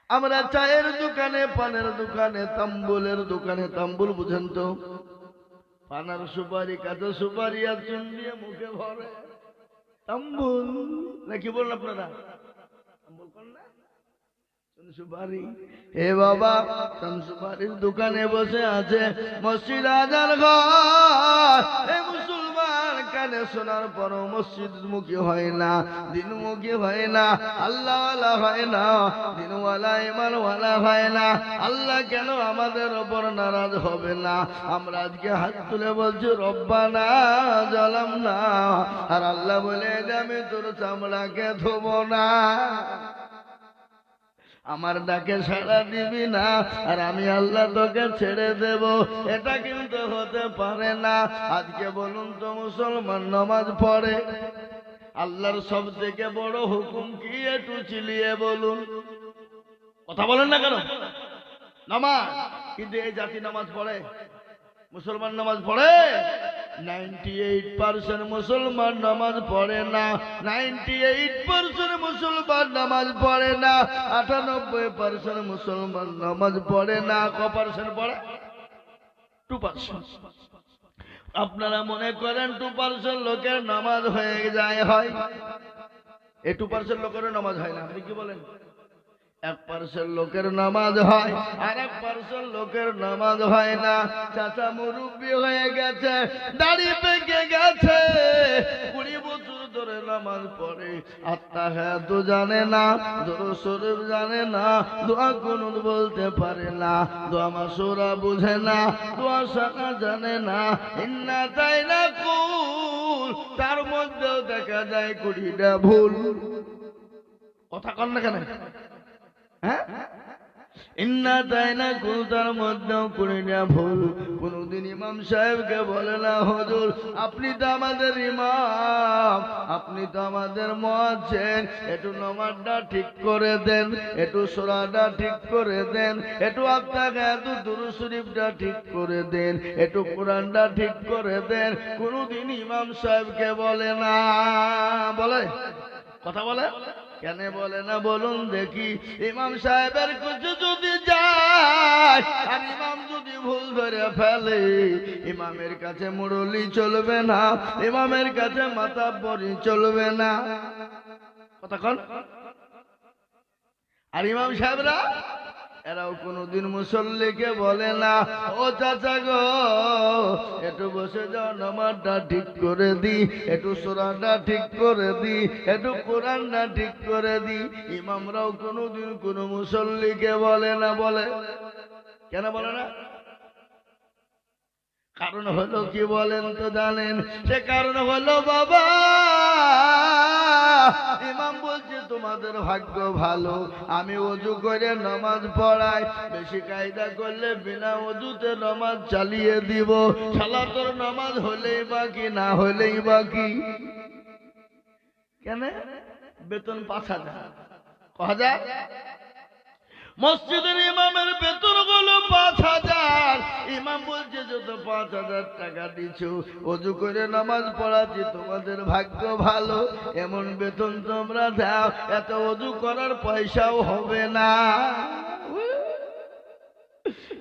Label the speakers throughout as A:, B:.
A: আমরা চায়ের দোকানে, পানের দোকানে, তাম্বুলের দোকানে, তাম্বুল বুঝেন তো, পানার সুপারি, কাঁচা সুপারি আর চুন দিয়ে মুখে ভরে তাম্বুল, নাকি বলেন আপনারা? তাম্বুল কোন না, চুন সুপারি। হে বাবা, চুন সুপারির দোকানে বসে আছে মসজিদ আজান ঘর। হে মুসলমান, কানে শোনার পরও মসজিদ মুখী হয় না, দিনমুখী হয় না, আল্লাহওয়ালা হয় না, দিনওয়ালা ইমানওয়ালা হয় না। আল্লাহ কেন আমাদের ওপর নারাজ হবে না? আমরা আজকে হাত তুলে বলছি রব্বানা জালামনা, আর আল্লাহ বলে যে আমি তোর চামড়াকে ধোবো না, আমার ডাকে সাড়া দিবি না, আর আমি আল্লাহ তোকে ছেড়ে দেব। এটা কিন্তু হতে পারে না। আজকে বলুন তো, মুসলমান নামাজ পড়ে, আল্লাহর সব থেকে বড় হুকুম কি? একটু চিলিয়ে বলুন, কথা বলেন না কেন? নামাজ। কিন্তু এই জাতি নামাজ পড়ে? মুসলমান নামাজ পড়ে? 98% মুসলমান নামাজ পড়ে না। 98% মুসলমান নামাজ পড়ে না। 98% মুসলমান নামাজ পড়ে না। ক% পড়ে? 2%। আপনারা মনে করেন 2% লোকের নামাজ হয়ে যায়, হয়? এই 2% লোকের নামাজ হয় না। আপনি কি বলেন? 1% লোকের নামাজ হয়, আর 1% লোকের নামাজ হয় না। চাচা মুরব্বী হয়ে গেছে, দাড়ি পেকে গেছে, 20 বছর ধরে নামাজ পড়ে, আত্তাহিয়াতু জানে না, দুরূদ শরীফ জানে না, দোয়া কুনুত বলতে পারে না, দোয়া মাসুরা বুঝে না, দোয়া সানা জানে না, ইন্না তাইনা কুল, তার মধ্যেও দেখা যায় 20টা ভুল। কথা কন না কেন? ইন্না তাইনা কুল, তার মধ্যেও 20টা ভুল। কোনদিন ইমাম সাহেবকে বলে না, হুজুর আপনি তো আমাদের ইমাম, আপনি তো আমাদের মুয়াজ্জিন, একটু নামাজটা ঠিক করে দেন, একটু সূরাটা ঠিক করে দেন, একটু আত্তাহিয়াতু দুরূদ শরীফটা ঠিক করে দেন, একটু কোরআনটা ঠিক করে দেন। কোনদিন ইমাম সাহেবকে বলে না। বলে? কথা বলে? কেন বলে না বলুন দেখি? ইমাম সাহেবের কাছে যদি যায়, আর ইমাম যদি ভুল ধরে ফেলে, ইমামের কাছে মুরলি চলবে না, ইমামের কাছে মাতাব্বরি চলবে না। কথা কন? আর ইমাম সাহেবরা, এরাও কোনদিন মুসল্লিকে বলে না, ও চাচা গো একটু বসে যাও, নামাজটা ঠিক করে দি, একটু সূরাটা ঠিক করে দি, একটু কোরআনটা ঠিক করে দি। ইমামরাও কোনদিন কোন মুসল্লিকে বলে না। বলে? কেন বলে না? কারণ হলো কি বলেন তো? জানেন সে কারণ হলো, বাবা ইমাম বলছে তোমাদের ভাগ্য ভালো, আমি ওযু করে নামাজ পড়াই, বেশি কায়দা করলে বিনা ওযুতে নামাজ চালিয়ে দিব। শালা তোর নামাজ হলেই বাকি, না হলেই বাকি। কেন? বেতন 5,000, 1000। মসজিদের ইমামের বেতন হলো 5,000। ইমাম বলছে যত 5,000 টাকা দিছো, ওযু করে নামাজ পড়াচ্ছি, তোমাদের ভাগ্য ভালো, এমন বেতন তোমরা দাও, এত ওযু করার পয়সাও হবে না।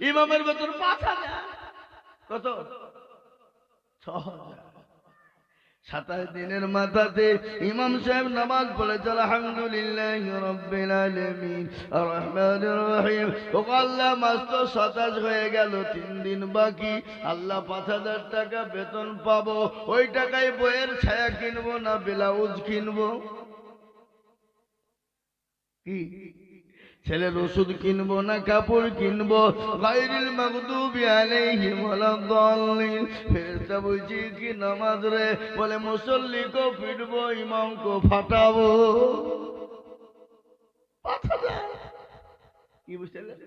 A: ইমামের বেতন 5,000। কত? 6,000। 27 দিনের মাথাতে ইমাম সাহেব নামাজ পড়েছে আলহামদুলিল্লাহি রাব্বিল আলামিন আর রহমানির রহিম। ও আল্লাহ, মাস তো 27 হয়ে গেল, 3 দিন বাকি। আল্লাহ 5,000 টাকা বেতন পাবো, ওই টাকায় বইয়ের ছায়া কিনবো না ব্লাউজ কিনবো? কি ছেলের ওষুধ কিনবো না কাপড় কিনবো? গায়রিল মাগদুবি আলাইহিম ওয়ালাদ-দাল্লিন। ফেরেশতা বলছি কি নামাজ রে? বলে মুসল্লিকে পিটবো, ইমামকে ফাটাবো। 5,000। কি বুঝলেন?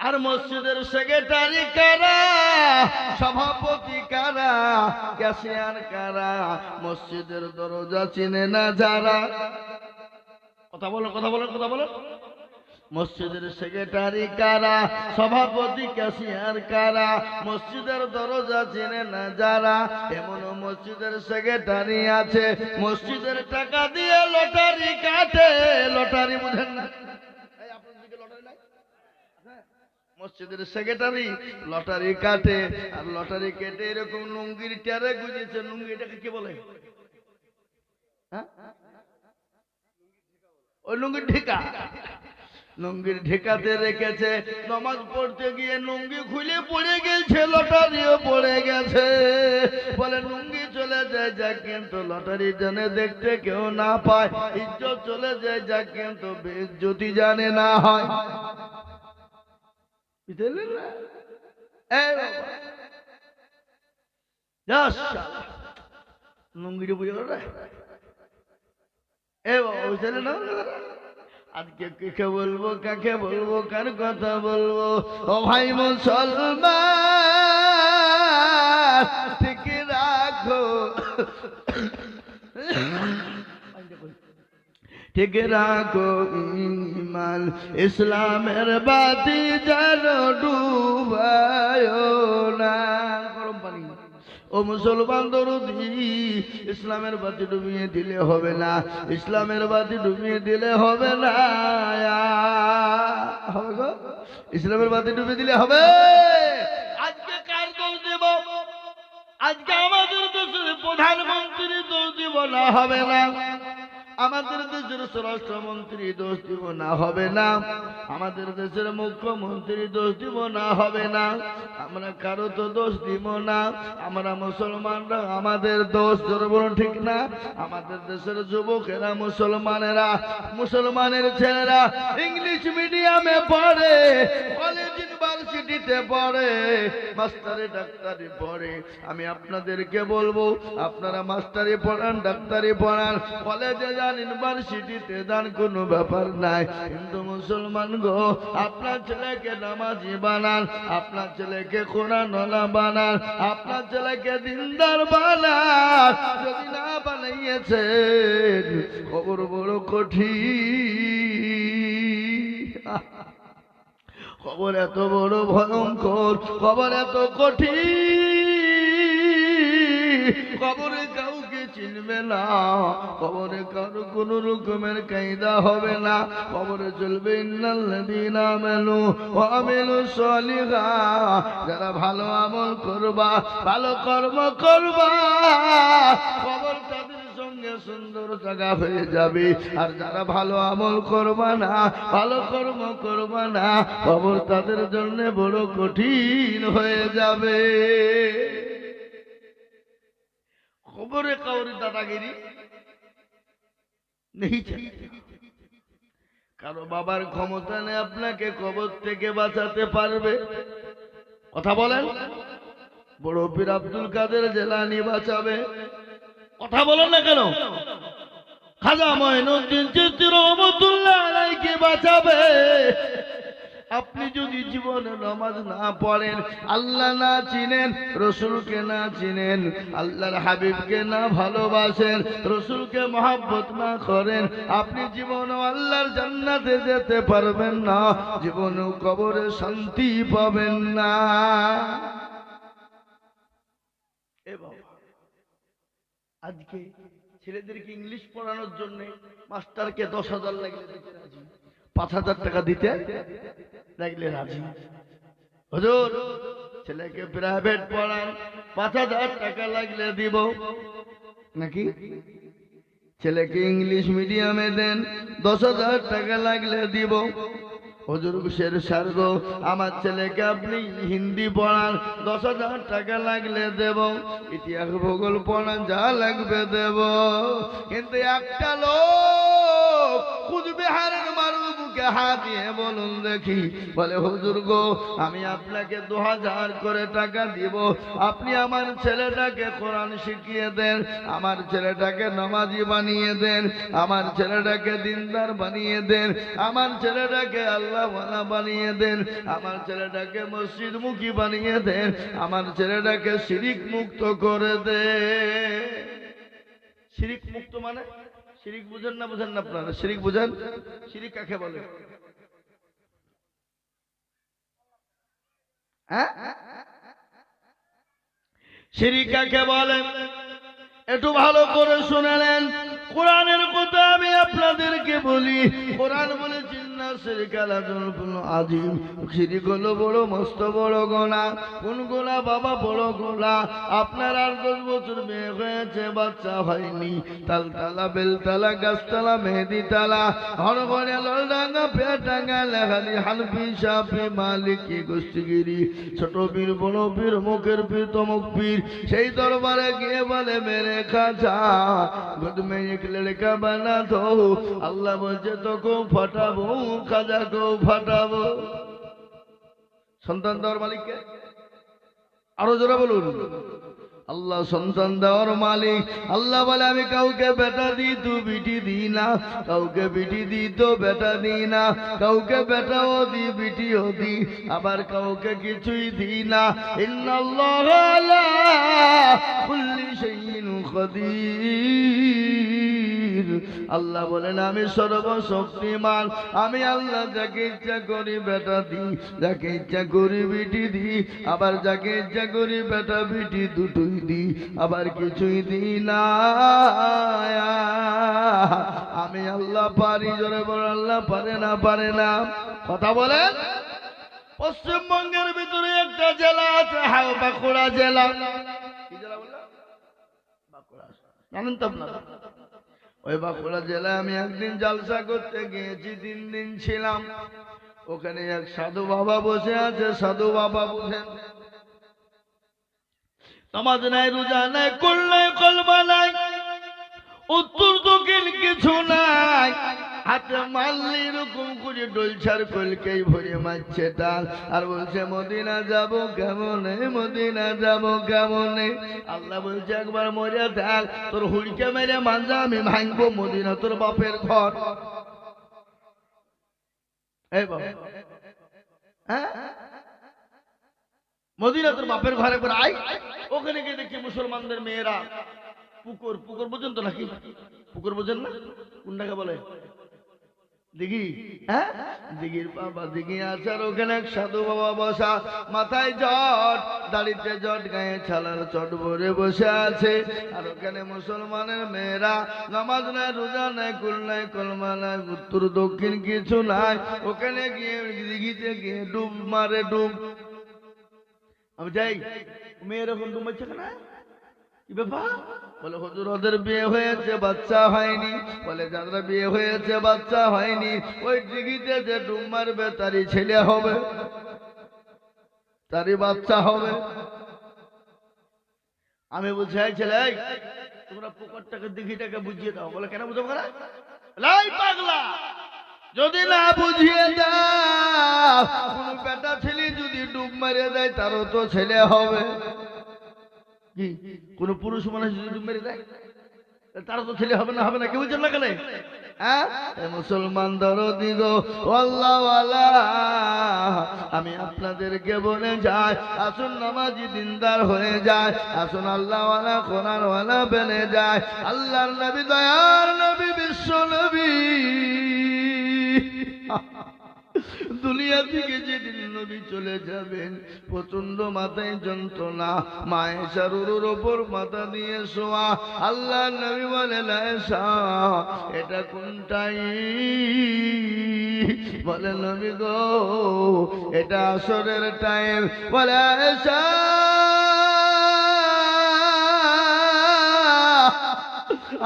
A: আর মসজিদের সেক্রেটারি কারা, সভাপতি কারা, ক্যাশিয়ার কারা, মসজিদের দরজা চিনে না যারা। কথা বলো, কথা বলো, কথা বলো। মসজিদের সেক্রেটারি কারা, সভাপতি ক্যাশিয়ার কারা, মসজিদের দরজা চেনে না যারা। এমন মসজিদের সেক্রেটারি আছে, মসজিদের টাকা দিয়ে লটারি কাটে। লটারি বুঝেন না? মসজিদের সেক্রেটারি লটারি কাটে, আর লটারি কেটে এরকম লুঙ্গির টেরে গুজেছে। লুঙ্গি এটাকে কি বলে? হ্যাঁ, ওই লুঙ্গির ঢেকা। লুঙ্গির ঢেকাতে রেখেছে, নামাজ পড়তে গিয়ে লুঙ্গি খুলে পড়ে গেছে, লটারিও পড়ে গেছে। বলে লুঙ্গি চলে যায় যাক, কিন্তু লটারি জানে দেখতে কেউ না পায়। ইজ্জত চলে যায় যাক, কিন্তু বেইজ্জতি জানে না হয়। বুঝলেন না? এই বাবা লুঙ্গিটা বুঝে গেল রে। এ বাবা বুঝলেন না? আজকে কাকে বলবো, কাকে বলবো, কার কথা বলবো? ও ভাই মুসলমান, ঠিক রাখো, ঠিক রাখো ঈমান, ইসলামের বাতি যেন ডুবায় না। গরম পানি। ও মুসলমান দরদি, ইসলামের বাতি ডুবিয়ে দিলে হবে না, ইসলামের বাতি ডুবিয়ে দিলে হবে না। হবে গো, ইসলামের বাতি ডুবিয়ে দিলে হবে। আজকে কার দোষ দেব? আজকে আমাদের দেশের প্রধানমন্ত্রী দোষ দিব না, হবে না। আমাদের দেশের স্বরাষ্ট্রমন্ত্রী দোষ দিব না, হবে না। আমাদের দেশের মুখ্যমন্ত্রী দোষ দিব না, হবে না। আমরা কারো তো দোষ দিব না। আমরা মুসলমানরা আমাদের দোষ ধরব, ঠিক না? আমাদের দেশের যুবকেরা, মুসলমানেরা, মুসলমানের ছেলেরা ইংলিশ মিডিয়ামে পড়ে, কলেজ ইউনিভার্সিটিতে পড়ে, মাস্টারি ডাক্তারি পড়ে। আমি আপনাদেরকে বলবো, আপনারা মাস্টারি পড়ান, ডাক্তারি পড়ান, কলেজে যান, ইউনিভার্সিটিতে যান, কোনো ব্যাপার নাই। কিন্তু মুসলমান গো, আপনার ছেলেকে নামাজি বানান, আপনার ছেলেকে কোরআনওয়ালা বানান, আপনার ছেলেকে দিনদার বানান। যদি না বানাইয়েছেন, খবর বড় কঠিন। খবর এত বড় ভয়ঙ্কর, খবর এত কঠিন, খবরে কাউকে চিনবে না, খবরে কারো কোন রকমের কায়দা হবে না। খবরে চলবে ইন্নাল্লাযীনা আমানু ওয়া আমিলুস সালিহাত, যারা ভালো আমল করবা, ভালো কর্ম করবা, খবর তাদের সঙ্গে সুন্দর জায়গা হয়ে যাবে। আর যারা ভালো আমল করবা না, ভালো কর্ম করবা না, খবর তাদের জন্য বড় কঠিন হয়ে যাবে। খবরে কাউরি দাদাগিরি নেই। কারো বাবার ক্ষমতা নেই আপনাকে কবর থেকে বাঁচাতে পারবে। কথা বলেন, বড় পীর আব্দুল কাদের জিলানী বাঁচাবে? কথা বলেন না কেন? খাজা মঈনুদ্দিন চিশতি রহমাতুল্লাহ আলাইহি বাঁচাবে? আপনি যদি জীবনে নামাজ না পড়েন, আল্লাহ না চিনেন, রসুলকে না চিনেন, আল্লাহর হাবিবকে না ভালোবাসেন, রসুলকে মহব্বত না করেন, আপনি জীবনে আল্লাহর জান্নাতে যেতে পারবেন না, জীবনে কবরে শান্তি পাবেন না। এ বাবা, আজকে ছেলেদেরকে ইংলিশ পড়ানোর জন্য মাস্টারকে 10,000 লাগলে দিতে রাজি, 5,000 টাকা দিতে লাগলে রাজি। হুজুর, ছেলেকে প্রাইভেট পড়ান, 5,000 টাকা লাগলে দিব নাকি? ছেলেকে ইংলিশ মিডিয়ামে দেন, 10,000 টাকা লাগলে দিব। হুজুর শের সার্গ, আমার ছেলেকে আপনি হিন্দি পড়ান, 10,000 টাকা লাগলে দেব। ইতিহাস ভূগোল পড়ান, যা লাগবে দেব। কিন্তু একটা লোক কুচবিহারের মারুর বুকে হাত দিয়ে বলুন দেখি, বলে হুজুর গো, আমি আপনাকে 2,000 করে টাকা দিব, আপনি আমার ছেলেটাকে কোরআন শিখিয়ে দেন, আমার ছেলেটাকে নামাজি বানিয়ে দেন, আমার ছেলেটাকে দিনদার বানিয়ে দেন, আমার ছেলেটাকে আল্লাহওয়ালা বানিয়ে দেন, আমার ছেলেটাকে মসজিদমুখী বানিয়ে দেন, আমার ছেলেটাকে শিরিক মুক্ত করে দেন। শিরিক মুক্ত মানে? শিরিক বুঝেন না? বুঝেন না আপনারা? শিরিক বুঝেন? শিরিক কাকে বলে? হ্যাঁ, শিরিক কাকে বলে একটু ভালো করে শুনে নেন। কোরআনের কথা আমি আপনাদেরকে বলি। কোরআন বলেছে, ইন্না শিরকা লাযুলফুল আযীম। শিরক হলো বড় মস্ত বড় গুনাহ। কোন গুনাহ বাবা? বড় গুনাহ। আপনার আর 10 বছর বিয়ে হয়েছে, বাচ্চা হয়নি, তালতলা বেলতলা গাছতলা মেহেদিতলা হরগড়ে ললডাঙ্গা পেটাঙ্গা লেখালি হানফি শাফি মালিকি গোষ্ঠীগিরি ছোট পীর বড় পীর মুখের পীর তমুক পীর সেই দরবারে গিয়ে বলে মেরে খাজা खुद में एक लड़का बना दो। अल्लाह बोलছে তোকে ফাটাবো, খাজাকে ফাটাবো। সন্তান দেওয়ার মালিককে আরো জোরে বলুন। আল্লাহ সন্তান দেওয়ার মালিক। আল্লাহ বলে আমি কাউকে বেটা দিই তো বিটি দিই না, কাউকে বিটি দিই তো বেটা দিই না, কাউকে বেটাও দিই বিটিও দিই, আবার কাউকে কিছুই দিই না। ইন্নাল্লাহ আলা কুল্লি শাইইন কাদির। আল্লাহ বলেন আমি সর্বশক্তিমান। আমি আল্লাহ যাকে ইচ্ছা করি বেটা দিই, যাকে ইচ্ছা করি বিটি দিই, আবার যাকে ইচ্ছা করি বেটা বিটি দুটোই দিই, আবার কিছুই দিই না। আমি আল্লাহ পারি। জোরে বল আল্লাহ পারে না? পারে না? কথা বলেন। পশ্চিমবঙ্গের ভিতরে একটা জেলা আছে, বাঁকুড়া জেলা। কি জেলা বললাম? বাঁকুড়া। জানেন তো আপনারা? ওই বাঁকুড়া জেলায় আমি একদিন জলসা করতে গিয়েছি, 3 দিন ছিলাম। ওখানে এক সাধু বাবা বসে আছে। সাধু বাবা বুঝেন নামাজ নাই, রোজা নাই, কুল নাই, কলমা নাই, উত্তর দক্ষিণ কিছু নাই। হাতে মারলে এরকম করে ডলছার কলকেই ভরে মারছে ডাল, আর বলছে মদিনা যাব কেমনে, মদিনা যাব কেমনে। আল্লাহ বলছে একবার মরে থাক, তোর হুড়কে মেরে মাঞ্জা আমি ভাঙবো, মদিনা তোর বাপের ঘর। এই বাবা, হ্যাঁ মদিনা তোর বাপের ঘরে করে আই। ওখানে গিয়ে দেখি মুসলমানদের মেয়েরা পুকুর, পুকুর বোঝেন তো নাকি? পুকুর বোঝেন না? কোনটাকে বলে? দিঘি। হ্যাঁ দিঘির বাবা দিঘি আছে, আর ওখানে এক সাধু বাবা বসা, মাথায় জট, দাড়িতে জট, গায়ে ছালার চট ভরে বসে আছে। আর ওখানে মুসলমানের মেয়েরা নামাজ নাই, রোজা নাই, কুল নাই, কলমা নাই, উত্তর দক্ষিণ কিছু নাই। ওখানে গিয়ে দিঘিতে গিয়ে ডুব মারে, ডুব। আমি যাই, মেয়ে এরকম ডুব মারছে কেন? কি ব্যাপার? বলে হুজুর ওদের বিয়ে হয়েছে, বাচ্চা হয়নি। বলে যাদের বিয়ে হয়েছে বাচ্চা হয়নি, ওই দিঘিতে যে ডুব মারবে তারই ছেলে হবে, তারই বাচ্চা হবে। আমি বলছি এই ছেলে, তোমরা পুকুরটাকে দিঘিটাকে বুঝিয়ে দাও। বলে কেন বুঝাবো না? লাই পাগলা, যদি না বুঝিয়ে দাও, কোন বেটা ছেলে যদি ডুব মারিয়ে দেয় তারও তো ছেলে হবে। কি কোন পুরুষ মানুষ যদি ডুব মেরে দেয় তারও তো ছেলে হবে না? হবে না? কেউ বুঝছেন না কেন? মুসলমান দরদি গো আল্লাহওয়ালা, আমি আপনাদেরকে বলে যাই, আসুন নামাজি দিনদার হয়ে যায়, আসুন আল্লাহওয়ালা কোরআনওয়ালা বেনে যায়। আল্লাহর নবী, দয়ার নবী, বিশ্ব নবী দুনিয়া থেকে যেদিন নবী চলে যাবেন, প্রচন্ড মাথায় যন্ত্রণা, মায়েশার উরুর ওপর মাথা দিয়ে শোয়া। আল্লাহ নবী বলেন আয়েশা এটা কোনটাই? বলে নবী গো এটা আসরের টাইম। বলে আয়েশা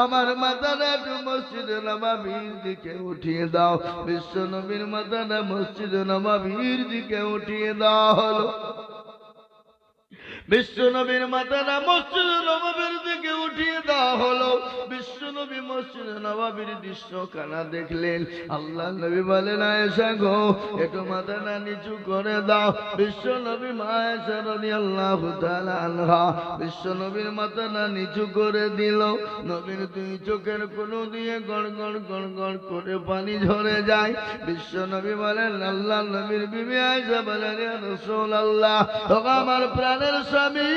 A: আমার মাথাটা একটু মসজিদে নববীর দিকে উঠিয়ে দাও। বিশ্ব নবীর মাথাটা মসজিদে নববীর দিকে উঠিয়ে দাও হলো। বিশ্ব নবীর মাথাটা মসজিদে নববীর দিকে উঠিয়ে দেওয়া হলো। বিশ্ব নবী মসজিদে নববীর দৃশ্যখানা দেখলেন। আল্লাহ নবী বলেন আয়েশা গো একটু মাথাটা নিচু করে দাও। বিশ্ব নবী মা আয়েশা রাদিয়াল্লাহু তাআলা আনহা বিশ্ব নবীর মাথাটা নিচু করে দিল। নবীর 2 চোখের কোণ দিয়ে গড় গড় গড় গড় করে পানি ঝরে যায়। বিশ্ব নবী বলেন, আল্লাহ নবীর বিবি আয়েশা বলেন ইয়া রাসূলুল্লাহ, ও আমার প্রাণের স্বামী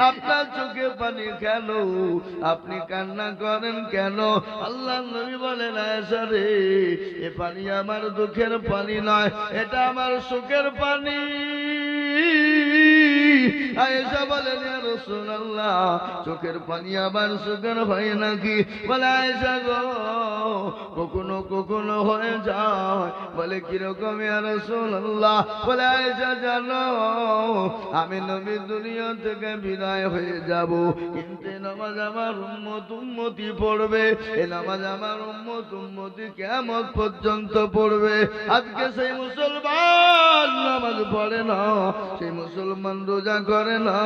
A: আপনার চোখে পানি কেন? আপনি কান্না করেন কেন? আল্লাহ নবী বলেন আয়েশা রে, এ পানি আমার দুঃখের পানি নয়, এটা আমার সুখের পানি। আয়েশা বলেন ইয়া রাসূলুল্লাহ চোখের পানি আবার সুগার হয় নাকি? বলে আয়েশা গো কখনো কখনো হয়ে যায়। বলে কিরকম ইয়া রাসূলুল্লাহ? বলে আয়েশা জানো আমি নবী দুনিয়া থেকে বিদায় হয়ে যাব, কিন্তু নামাজ আমার উম্মত উম্মতি পড়বে, এই নামাজ আমার উম্মত উম্মতি কিয়ামত পর্যন্ত পড়বে। আজকে সেই মুসলমান নামাজ পড়ে না, সেই মুসলমান রোজা করে না,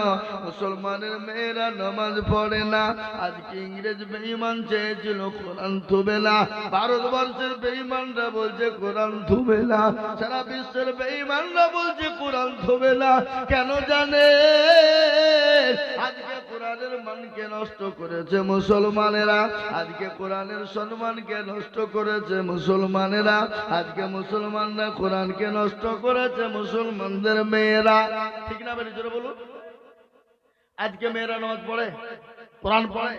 A: মুসলমানের মেয়েরা নামাজ পড়ে না। আজকে ইংরেজ বেঈমান চেয়েছিল কোরআন থুবে না, ভারতবর্ষের বেঈমানরা বলছে কোরআন থুবে না, সারা বিশ্বের বেঈমানরা বলছে কোরআন থুবে না। কেন জানে? আজকে কোরআনের মানকে নষ্ট করেছে মুসলমানেরা, আজকে কোরআনের সম্মানকে নষ্ট করেছে মুসলমানেরা, আজকে মুসলমানরা কোরআনকে নষ্ট করেছে মুসলমানদের মেয়েরা। ঠিক না বেশি জোরে বলুন? আজকে মেয়েরা নামাজ পড়ে, কোরআন পড়ে,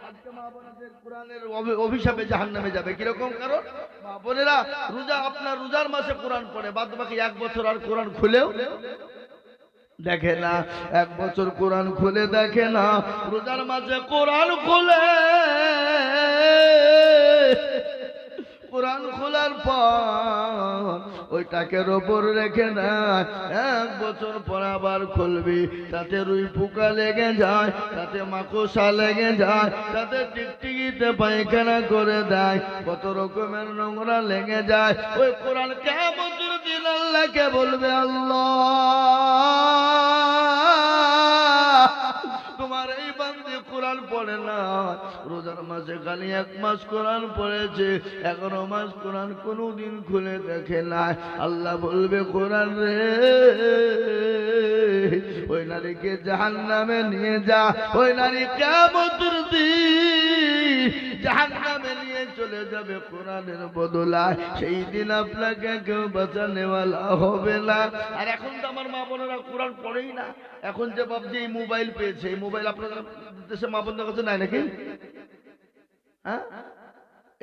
A: আজকে মা বোনদের কোরআনের অভিশাপে জাহান্নামে যাবে। কিরকম? কারণ মা বোনেরা রোজা, আপনার রোজার মাসে কোরআন পড়ে, বাদ বাকি এক বছর আর কোরআন খুলেও দেখে না, এক বছর কোরআন খুলে দেখে না, রোজার মাঝে কোরআন খুলে, কোরআন খোলার পর ওই টাকের ওপর রেখে না, এক বছর পর আবার খুলবি, তাতে রুই পোকা লেগে যায়, তাতে মাকড়সা লেগে যায়, তাতে টিকটিকিতে পায়খানা করে দেয়, কত রকমের নোংরা লেগে যায়। ওই কোরআন কিয়ামতের দিন আল্লাহকে বলবে, আল্লাহ তোমার এই বান্দে কোরআন পড়ে না, রোজার মাসে খালি এক মাস কোরআন পড়েছে, 11 মাস কোরআন কোনদিন খুলে দেখে না। আল্লাহ বলবে, কোরআন রে ওই নারীকে জাহান্নামে নিয়ে যা, ওই নারী কিয়ামতের দিন জাহান্নামে নিয়ে চলে যাবে কোরআনের বদলায়। সেই দিন আপনাকে কেউ বাঁচানেওয়ালা হবে না। আর এখন তো আমার মা বোনেরা কোরআন পড়েই না, এখন যে ভাবছে এই মোবাইল পেয়েছে, এই মোবাইল আপনাদের দেশে মা বোনদের কাছে নাই নাকি? হ্যাঁ,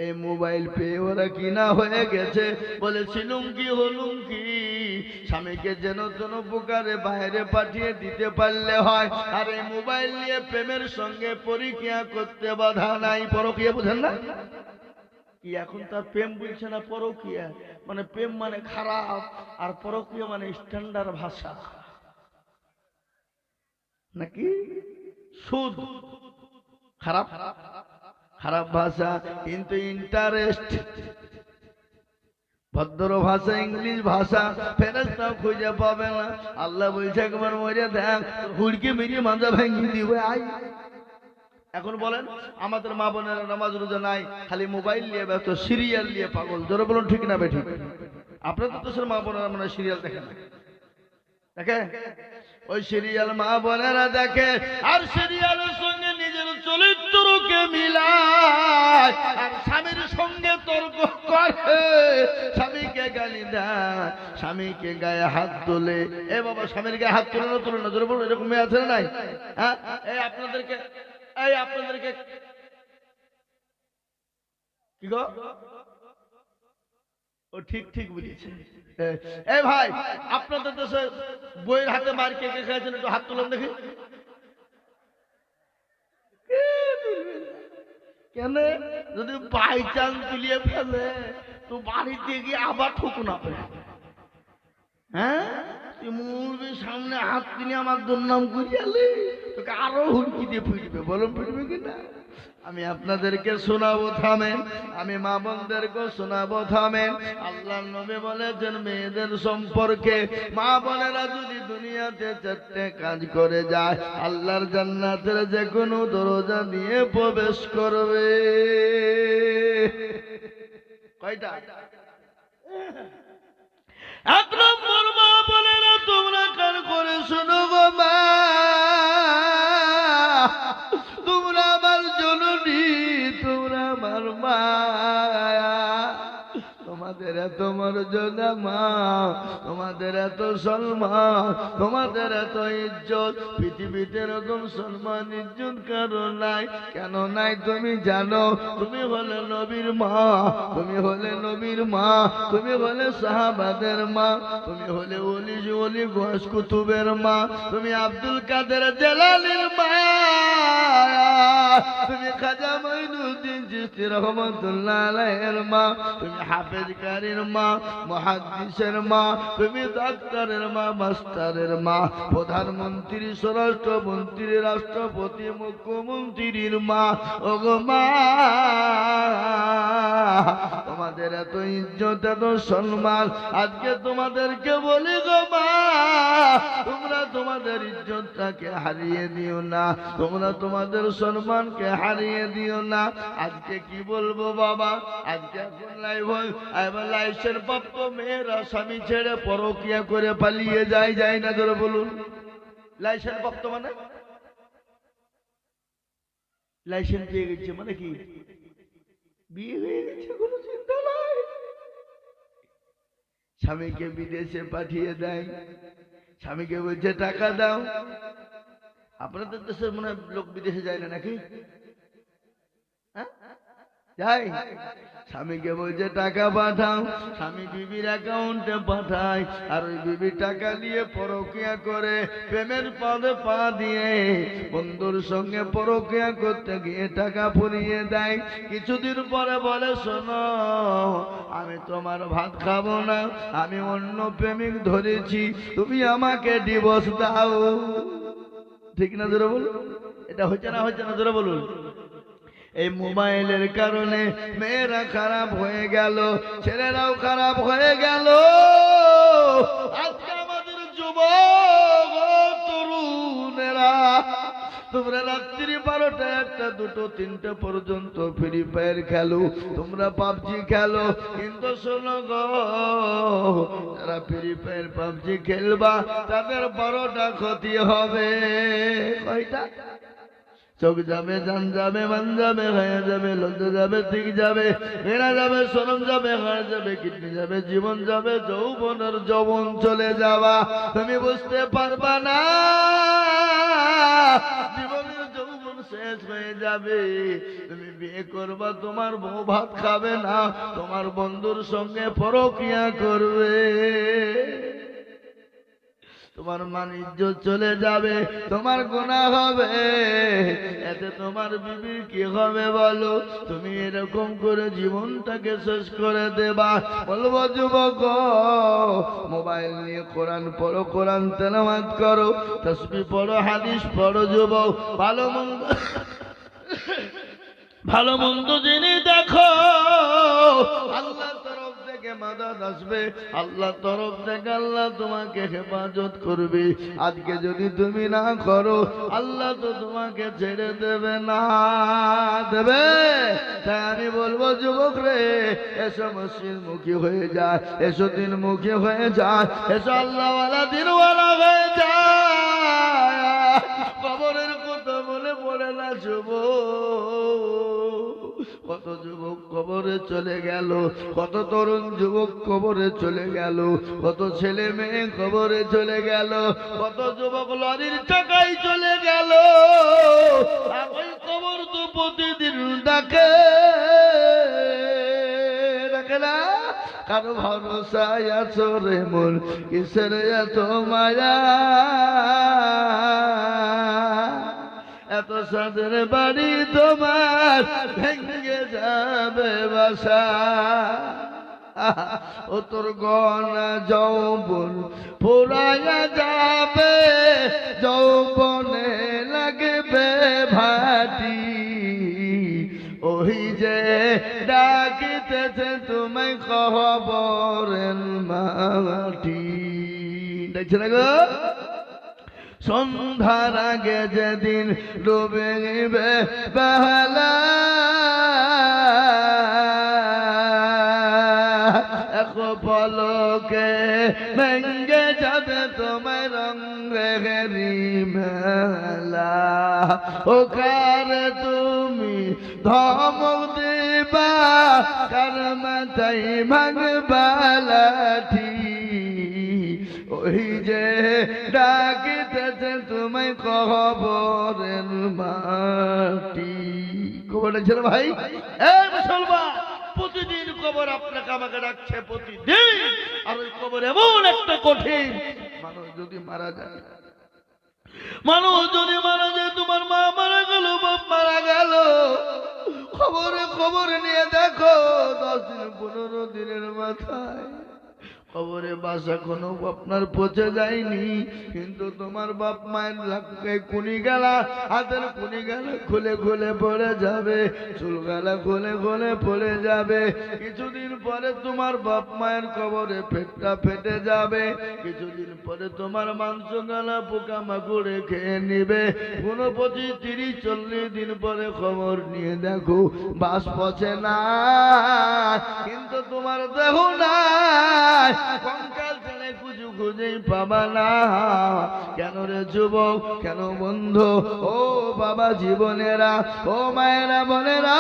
A: এই মোবাইল পেয়ে ওরা কিনা হয়ে গেছে। বলেছিলুম কি হলুম কি, স্বামীকে যেন যেন প্রকারে বাইরে পাঠিয়ে দিতে পারলে হয়, আর এই মোবাইল নিয়ে প্রেমের সঙ্গে পরকীয়া করতে বাধা নাই। পরকীয়া বুঝেন না কি? এখন তার প্রেম বলছে না, পরকীয়া মানে প্রেম মানে খারাপ, আর পরকীয়া মানে স্ট্যান্ডার্ড ভাষা নাকি? সুদ খারাপ, খারাপ ভাষা, কিন্তু ইন্টারেস্ট ভদ্র ভাষা, ইংলিশ ভাষা ফেরেশতাও খুঁজে পাবে না। আল্লাহ বলছে একবার মরে দেখ, হুড়কি মেরিয়ে মাজা ভেঙে দিবে। আই এখন বলেন আমাদের মা বোনেরা নামাজ রোজা নাই, খালি মোবাইল নিয়ে ব্যস্ত, সিরিয়াল নিয়ে পাগল। জোরে বলুন ঠিক না বেঠিক? আপনাদের দেশের মা বোনেরা মানে সিরিয়াল দেখেন, দেখে ওই সিরিয়াল মা বোনেরা দেখে, আর সিরিয়ালের সঙ্গে নিজের চরিত্রকে মিলায়, আর স্বামীর সঙ্গে তর্ক করে, স্বামীকে গালি দেয়, স্বামীকে গায়ে হাত তোলে। এ বাবা, স্বামীর গায়ে হাত তোলে না, তোলে না? জোরে বলুন, এরকম মেয়ে আছে না নাই? হ্যাঁ, এই আপনাদেরকে কি গো? ও ঠিক ঠিক বুঝেছে। এই ভাই, আপনাদের দেশে বইয়ের হাতে মার কে কে খেয়েছেন? একটু হাত তুলেন দেখি। কেন? যদি বাই চান্স তুলিয়ে ফেলে তো বাড়িতে গিয়ে আবার ঠুকু না পড়ে। হ্যাঁ, মুরগির সামনে হাত কিনে আমার দুর্নাম করিয়ালে তোকে আরো হুমকি দিয়ে ফিরবে। বলুন ফিরবে কিনা? আমি আপনাদেরকে শোনাবো, থামেন। আমি মা বোনদেরকে শোনাবো, থামেন। আল্লাহ নবী বলেছেন মেয়েদের সম্পর্কে, মা বোনেরা যদি দুনিয়াতে 4টে কাজ করে যায়, আল্লাহর জান্নাতের যে কোনো দরজা দিয়ে প্রবেশ করবে। কয়টা? 1 নম্বর, মা বোনেরা তোমরা কান করে শোনো গো মা, তোমরা আমার জননী, তোমরা আমার মা, তোমাদের এত মর্যাদা মা, তোমাদের এত সম্মান, তোমাদের এত ইজ্জত, পৃথিবীতে এরকম সম্মান ইজ্জত কারো নাই। কেন নাই তুমি জানো? তুমি হলে নবীর মা, তুমি হলে নবীর মা, তুমি হলে সাহাবাদের মা, তুমি হলে ওলি ওলি গোস কুতুবের মা, তুমি আব্দুল কাদের জেলালির মা, তুমি খাজা মঈনুদ্দিন চিশতি রহমাতুল্লাহ আলাইহির মা, তুমি হাফেজ কারীর মা, মুহাদ্দিসের মা, তুমি ডাক্তারের মা, মাস্টারের মা, প্রধানমন্ত্রী, স্বরাষ্ট্রমন্ত্রী, রাষ্ট্রপতি, মুখ্যমন্ত্রীর মা। ওগো মা, তোমাদের এত ইজ্জত এত সম্মান, আজকে তোমাদেরকে বলি গো মা, তোমরা তোমাদের ইজ্জতটাকে হারিয়ে দিও না, তোমরা তোমাদের সম্মানকে হারিয়ে দিও না। আজকে কি বলবো বাবা, আজকে এখন লাইসেন্স প্রাপ্ত মেয়েরা স্বামী ছেড়ে পরকিয়া করে পালিয়ে যায়, যায় না ধরে বলুন? লাইসেন্স প্রাপ্ত মানে লাইসেন্স পেয়ে গেছে মানে কি? বিয়ে হয়ে গেছে, কোনো চিন্তা নাই। স্বামীকে বিদেশে পাঠিয়ে দেয়, স্বামীকে বলছে টাকা দাও। আপনাদের দেশের মনে হয় লোক বিদেশে যায় না নাকি? যাই, স্বামীকে বলছে টাকা পাঠাও, স্বামী বিবির অ্যাকাউন্টে পাঠায়, আর ওই বিবি টাকা দিয়ে পরকিয়া করে, প্রেমের পদে পা দিয়ে বন্ধুর সঙ্গে পরকিয়া করতে গিয়ে টাকা ফুরিয়ে দেয়। কিছুদিন পরে বলে, শোনো আমি তোমার ভাত খাবো না, আমি অন্য প্রেমিক ধরেছি, তুমি আমাকে ডিভোর্স দাও। ঠিক না জোরে বলুন? এটা হচ্ছে না, হচ্ছে না জোরে বলুন? এই মোবাইলের কারণে মেয়েরা খারাপ হয়ে গেল, ছেলেরাও খারাপ হয়ে গেল। আজকে আমাদের যুবক তরুণেরা, তোমরা রাত্রি 12টা 1টা 2টো 3টে পর্যন্ত ফ্রি ফায়ার খেলো, তোমরা পাবজি খেলো, কিন্তু শোনো গো, যারা ফ্রি ফায়ার পাবজি খেলবা তাদের 12টা ক্ষতি হবে। কয়টা? চোখ যাবে, জান যাবে, মান যাবে, হয়ে যাবে, লজ্জা যাবে, ঠিক যাবে, ঘৃণা যাবে, শরম যাবে, হাড় যাবে, কিডনি যাবে, জীবন যাবে, যৌবনের যৌবন চলে যাওয়া তুমি বুঝতে পারবা না। জীবনের যৌবন শেষ হয়ে যাবে, তুমি বিয়ে করবা, তোমার বউ ভাত খাবে না, তোমার বন্ধুর সঙ্গে পরকিয়া করবে, তোমার মান ইজ্জত চলে যাবে, তোমার গুনাহ হবে, এতে তোমার বিবির কি হবে বলো? তুমি এরকম করে জীবনটাকে শেষ করে দেবা। বলবো যুবক, মোবাইল নিয়ে কোরআন পড়ো, কোরআন তেলাওয়াত করো, তাসবিহ পড়ো, হাদিস পড়ো যুবক, ভালো মন্দ ভালো মন্দ জেনে দেখো, আল্লাহ তরফ থেকে মাদাদ আসবে, আল্লাহ তরফ থেকে আল্লাহ তোমাকে হেফাজত করবে। আজকে যদি তুমি না করো, আল্লাহ তো তোমাকে ছেড়ে দেবে না, দেবে? তাই আমি বলবো যুবক রে, এসো মসজিদ মুখী হয়ে যায়, এসো দিন মুখী হয়ে যায়, এসো আল্লাহওয়ালা দিনওয়ালা হয়ে যায়। কবরের কথা বলে পড়ে না যুবক, কত যুবক কবরে চলে গেল, কত তরুণ যুবক কবরে চলে গেল, কত ছেলে মেয়ে কবরে চলে গেল, কত যুবক লরির চাকায় চলে গেল। আর ওই কবর তো প্রতিদিন ডাকে, ডাকে না? কারো ভরসায় আছো রে মন, কিসের এত মায়া, এত সাদের বাড়ি তোমার ভেঙে যাবে বাসা। ও তোর গনা যৌবন পুরায়া যাবে, যৌবনে লাগবে ভাটি, ওই যে ডাকিতেছে তুমি খবরের মাটি। দেখছে না গো? সন্ধ্যার আগে যেদিন ডুবে গেবে বেলা, এক পলকে ভেঙ্গে যাবে তোমার রঙেরি মেলা। ওখানে তুমি ধমক দিবে দিবা কার মাথায় ভাঙবা লাঠি ওই যে ডাকিতেছে তোমায় কবরের মাটি। কবর ডাকছে না ভাই? এই মুসলমান, প্রতিদিন কবর আপনাকে আমাকে ডাকছে প্রতিদিন। আর ওই কবর এমন একটা কঠিন, মানুষ যদি মারা যায়, তোমার মা মারা গেল, বাপ মারা গেল, খবরে নিয়ে দেখো 10 দিন 15 দিনের মাথায় কবরে বাসা কোনো আপনার পচে যায়নি, কিন্তু তোমার বাপ মায়ের কুনি গেলা, হাতের কুনি গেলা খুলে খুলে পড়ে যাবে, চুল গেলা খুলে খুলে পড়ে যাবে। কিছুদিন পরে তোমার বাপ মায়ের কবরে পেটটা ফেটে যাবে, কিছুদিন পরে তোমার মাংস গেলা পোকা মাকুড়ে খেয়ে নিবে। 25, 30, 40 দিন পরে খবর নিয়ে দেখো বাস পচে না, কিন্তু তোমার দেহ নাই, কঙ্কাল ছেলে কুচু খুঁজেই পাবা না। কেন রে যুবক, কেন বন্ধু, ও বাবা জীবনেরা, ও মায়েরা বোনেরা,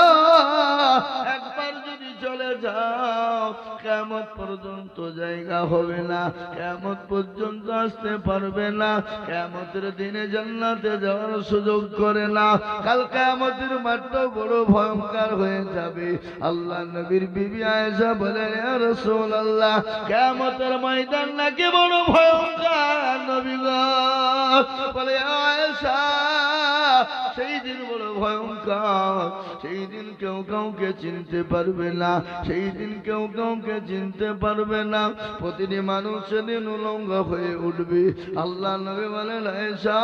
A: একবার যদি চলে যাও কিয়ামত পর্যন্ত জায়গা হবে না, কিয়ামত পর্যন্ত আসতে পারবে না, কিয়ামতের দিনে জান্নাতে যাওয়ার সুযোগ করে না। কাল কিয়ামতের মাঠটা বড় ভয়ঙ্কর হয়ে যাবে। আল্লাহ নবীর বিবি আয়েশা বলেন, ইয়া রাসূলুল্লাহ, কিয়ামতের ময়দান নাকি বড় ভয়ঙ্কর নবী গো? বলে আয়েশা, সেই দিন বড় ভয়ঙ্কর, সেই দিন কেউ কাউকে চিনতে পারবে না, সেই দিন কেউ কাউকে চিনতে পারবে না, প্রতিটি মানুষ সেদিন উলঙ্গ হয়ে উঠবে। আল্লাহ নবী বলেন, আয়েশা,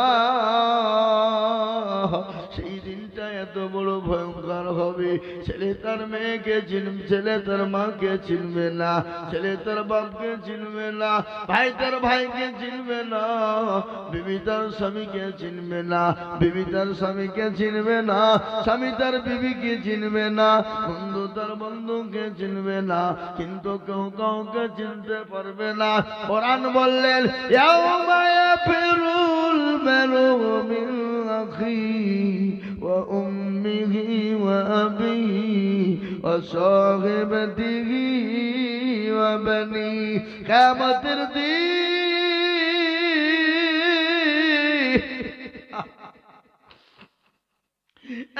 A: সেই দিনটা এত বড় ভয়ঙ্কর হবে, ছেলে তার মেয়েকে চিনবে, ছেলে তার মাকে চিনবে না, ছেলে তার বাপকে চিনবে না, ভাই তার ভাইকে চিনবে না, বিবি তার স্বামীকে চিনবে না, বিবি তার স্বামীকে চিনবে না, স্বামী তার বিবিকে চিনবে না, বন্ধু তার বন্ধুকে চিনবে না, কিন্তু কেউ কাউকে চিনতে পারবে না। কোরআন বললেন, ইয়াউমা ইয়াফিরুল মারউ মিন আখিহি ওয়া উম্মিহি ওয়া আবিহি ওয়া সাহিবাতিহি ওয়া বানিহি। কিয়ামতের দিন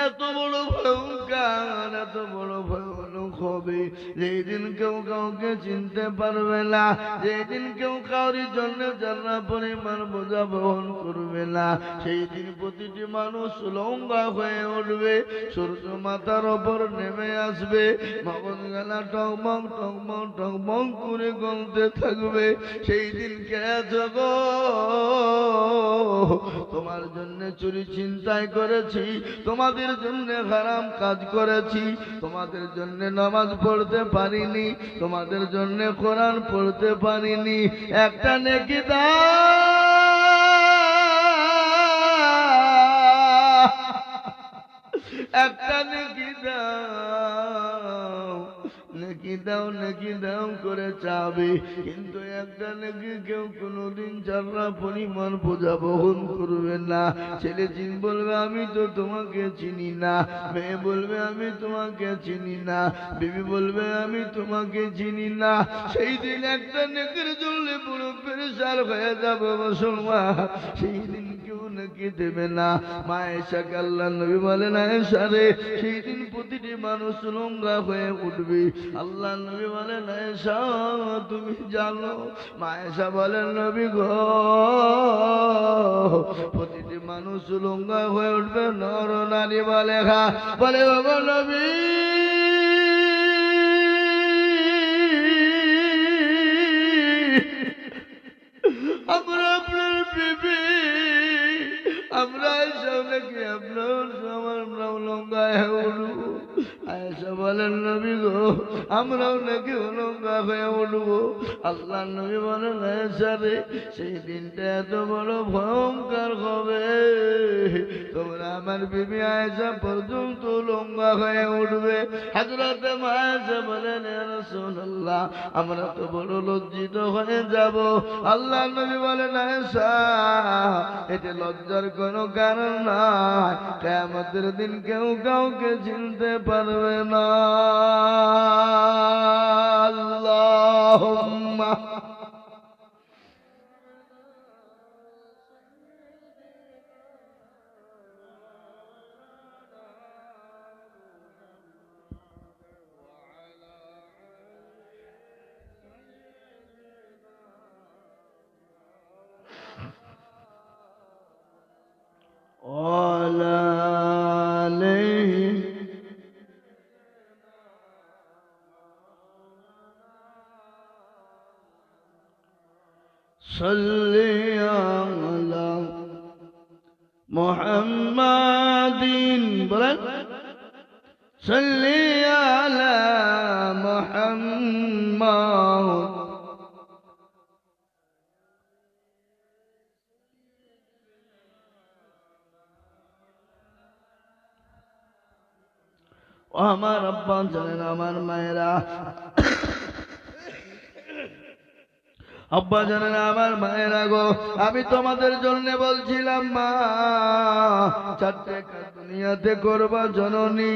A: এত বড় ভয়ঙ্কর, এত বড় ভয়ানক হবে, যেই দিন কেউ কাউকে চিনতে পারবে না, যেই দিন কেউ কাউরির জন্য যারা পরিমাণ বোঝা বহন করবে না, সেই দিন প্রতিটি মানুষ লঙ্গা হয়ে উঠবে, সূর্য মাথার ওপর নেমে আসবে, মগজ গেলা টকমক টকমক টকমক করে গলতে থাকবে। সেই দিন কে আছো গো? তোমার জন্য চুরি ছিনতাই করেছি, তোমাদের জন্য হারাম কাজ করেছি, তোমাদের জন্য নামাজ পড়তে পারিনি, তোমাদের জন্য কোরআন পড়তে পারিনি, একটা নেকি দাও, একটা নেকি দাও, নেকি দাও, নেকি দাও করে চাবে, কিন্তু একটা নেকি কেউ কোনোদিন যারা পরিমাণ বোঝা বহন করবে না। ছেলে বলবে, আমি তো তোমাকে চিনি না, মেয়ে বলবে, আমি তোমাকে চিনি না, বিবি বলবে, আমি তোমাকে চিনি না। সেই দিন একটা নেকির জন্য পুরো পেরেশান হয়ে যাবে মুসলমান, সেই দিন কেউ নেকি দেবে না। মা আয়েশাকে আল্লাহ নবী বলেন, আয়েশা রে, সেই দিন প্রতিটি মানুষ লঙ্গা হয়ে উঠবে। আল্লাহ নবী বলেন, আয়েশা তুমি জানো? মা আয়েশা বলেন, নবী গো, প্রতিটি মানুষ লঙ্গা হয়ে উঠবে, নর নারী বলে খা বলে, বাবা নবী আমরা আপনার বিবি, আমরা আয়েশা নাকি আপনার আমরাও লঙ্গা হয়ে উঠব। আয়েশা বলেন, নবী নবী গো আমরাও নাকি লঙ্কা হয়ে উঠবো। আল্লাহ নবী বলেন সারে সেই দিনটা এত বড় ভয়ঙ্কর হবে তোমরা আমার বিবি আয়েশা পর্যন্ত লঙ্কা হয়ে উঠবে। হযরত আয়েশা বলেন ইয়া রাসূলুল্লাহ আমরা তো বড় লজ্জিত হয়ে যাব। আল্লাহ নবী বলেন আয়েশা এটা লজ্জার কোনো কারণ নাই, কিয়ামতের দিন কেউ কাউকে চিনতে পারবে না। আল্লাহুম্মা وعلى آله صل على محمد بلد صل على محمد ও আমার আব্বা জানেন আমার মায়েরা আব্বা জানেন আমার মায়েরা গো আমি তোমাদের জন্য বলছিলাম মা চারটে কাজ দুনিয়াতে করবা জননী,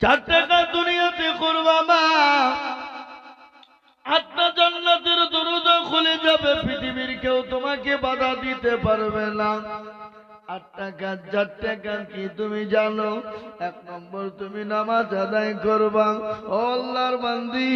A: চারটে কাজ দুনিয়াতে করবা মা, আত্মা জান্নাতের দরজা খুলে যাবে, পৃথিবীর কেউ তোমাকে বাধা দিতে পারবে না। 8টা কাজ 4টা কাজ কি তুমি জানো? 1 নম্বর তুমি নামাজ আদায় করবা। ও আল্লাহর বান্দি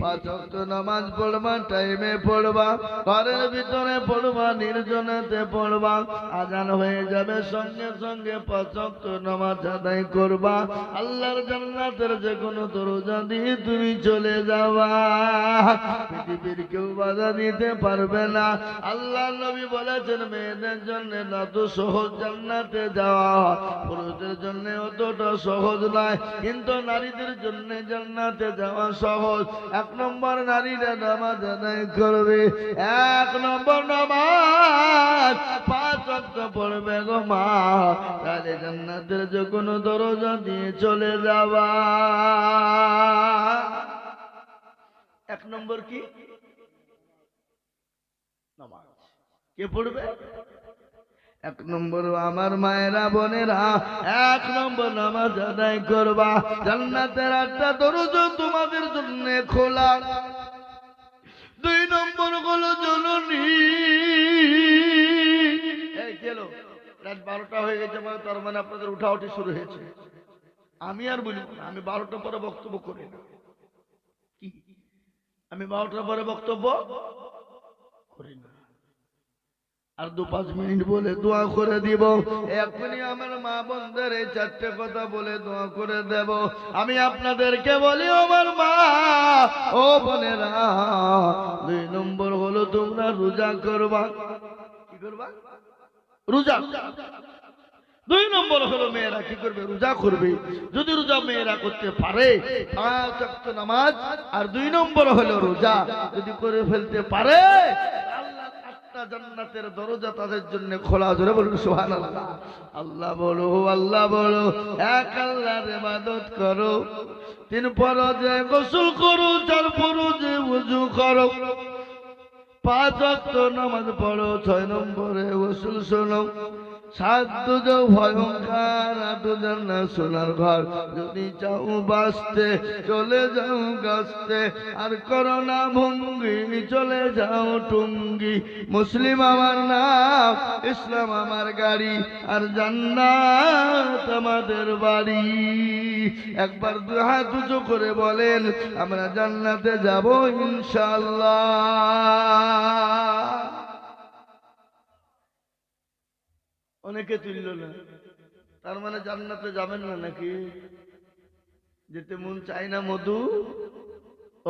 A: 5 ওয়াক্ত নামাজ পড়বা, টাইমে পড়বা, ঘরের ভিতরে পড়বা, নির্জনেতে পড়বা। আজান হয়ে যাবে সঙ্গে সঙ্গে 5 ওয়াক্ত নামাজ আদায় করবা। আল্লাহর জান্নাতের যে কোনো দরজা দিয়ে তুমি চলে যাবা, পৃথিবীর কেউ বাধা দিতে পারবে না। আল্লাহ নবী বলেছেন মেয়েদের জন্য না তো সহজ জান্নাতে যাওয়া, পুরুষদের জন্য অতটা সহজ নয়, কিন্তু নারীদের জন্য জান্নাতে যাওয়া সহজ। 1 নম্বর নারীরা নামাজ আদায় করবে, 1 নম্বর নামাজ 5 ওয়াক্ত পড়বে গো মা, তাহলে জান্নাতের যে কোনো দরজা দিয়ে চলে যাবা। 1 নম্বর কি? নামাজ। কে পড়বে? 1 নম্বর আমার মায়েরা বোনেরা 1 নম্বর নামাজ আদায় করবা। জান্নাতের 8টা দরজা তোমাদের জন্য খোলা। 2 নম্বর হলো জননী। এই গেলো রাত 12টা হয়ে গেছে, মানে তার মানে আপনাদের উঠাউঠি শুরু হয়েছে। আমি আর বলি না, আমি 12টার পরে বক্তব্য করি না। কি আমি 12টার পরে বক্তব্য করি না। আর 2-5 মিনিট বলে দোয়া করে দিব। এখনই আমার মা বোনদের এই 4টে কথা বলে দোয়া করে দেব। আমি আপনাদেরকে বলি আমার মা ও বোনেরা, 2 নম্বর হলো তোমরা রোজা করবা। কি করবা? রোজা। 2 নম্বর হলো মেয়েরা কি করবে? রোজা করবে। যদি রোজা মেয়েরা করতে পারে 5 ওয়াক্ত নামাজ, আর 2 নম্বর হলো রোজা যদি করে ফেলতে পারে, জান্নাতের দরজা তাদের জন্য খোলা। জোরে বলুন সুবহানাল্লাহ। আল্লাহ বলো, আল্লাহ বলো, এক আল্লাহর ইবাদত করো, 3 ফরজে গোসল করো, 4 ফরজে ওযু করো, 5 ওয়াক্ত নামাজ পড়ো, 6 নম্বরে গোসল শোনো, 7 দুজক ভয়ঙ্কর, 8 জান্নাত সোনার ঘর। যদি চাও বাঁচতে চলে যাও গাছতে, আর করোনা ভঙ্গি চলে যাও টুঙ্গি। মুসলিম আমার নাম, ইসলাম আমার গাড়ি, আর জান্নাত আমাদের বাড়ি। একবার 2 হাত উঁচু করে বলেন আমরা জান্নাতে যাব ইনশাআল্লাহ। অনেকে তুলল না, তার মানে জান্নাতে যাবেন না নাকি? যেতে মন চাই না মধু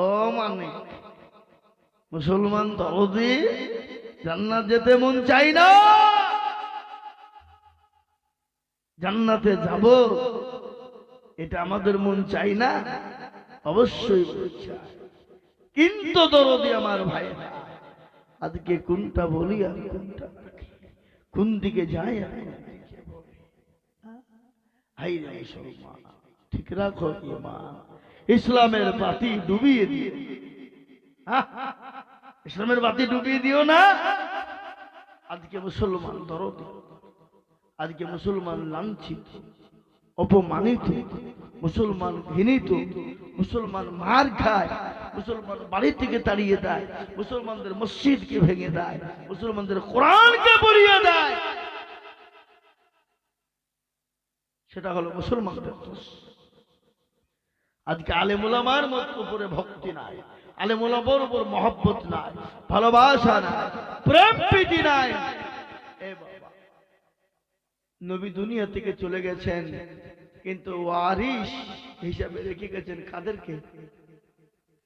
A: ও মানে মুসলমান দরদি, জান্নাত যেতে মন চাই না। জান্নাতে যাব, এটা আমাদের মন চাই না? অবশ্যই মন চায়। কিন্তু দরদি আমার ভাই, আজকে কোনটা বলি আর কোনটা রাখি, কোন দিকে যাই আর কোন দিকে বলি? হাই রে মুসলমান, ঠিক রাখো ঈমান। ইসলামের বাতি ডুবিয়ে দিয়ে, ইসলামের বাতি ডুবিয়ে দিও না। আজকে মুসলমান দরদি, আজকে মুসলমান লাঞ্ছিত, অপমানিত, মুসলমান ঘৃণিত, মুসলমান মার খায়, মুসলমান বাড়ি থেকে তাড়িয়ে দেয়, মুসলমানদের মসজিদকে ভেঙে দেয়, মুসলমানদের কোরআনকে পড়িয়ে দেয়। সেটা হলো মুসলমানদের দোষ। আজকে আলেম উলামার উপরে ভক্তি নাই, আলেম উলামার উপর মহব্বত নাই, ভালোবাসা নাই, প্রেম প্রীতি নাই। এ বাবা, নবী দুনিয়া থেকে চলে গেছেন, কিন্তু ওয়ারিস হিসাবে রেখে গেছেন কাদেরকে?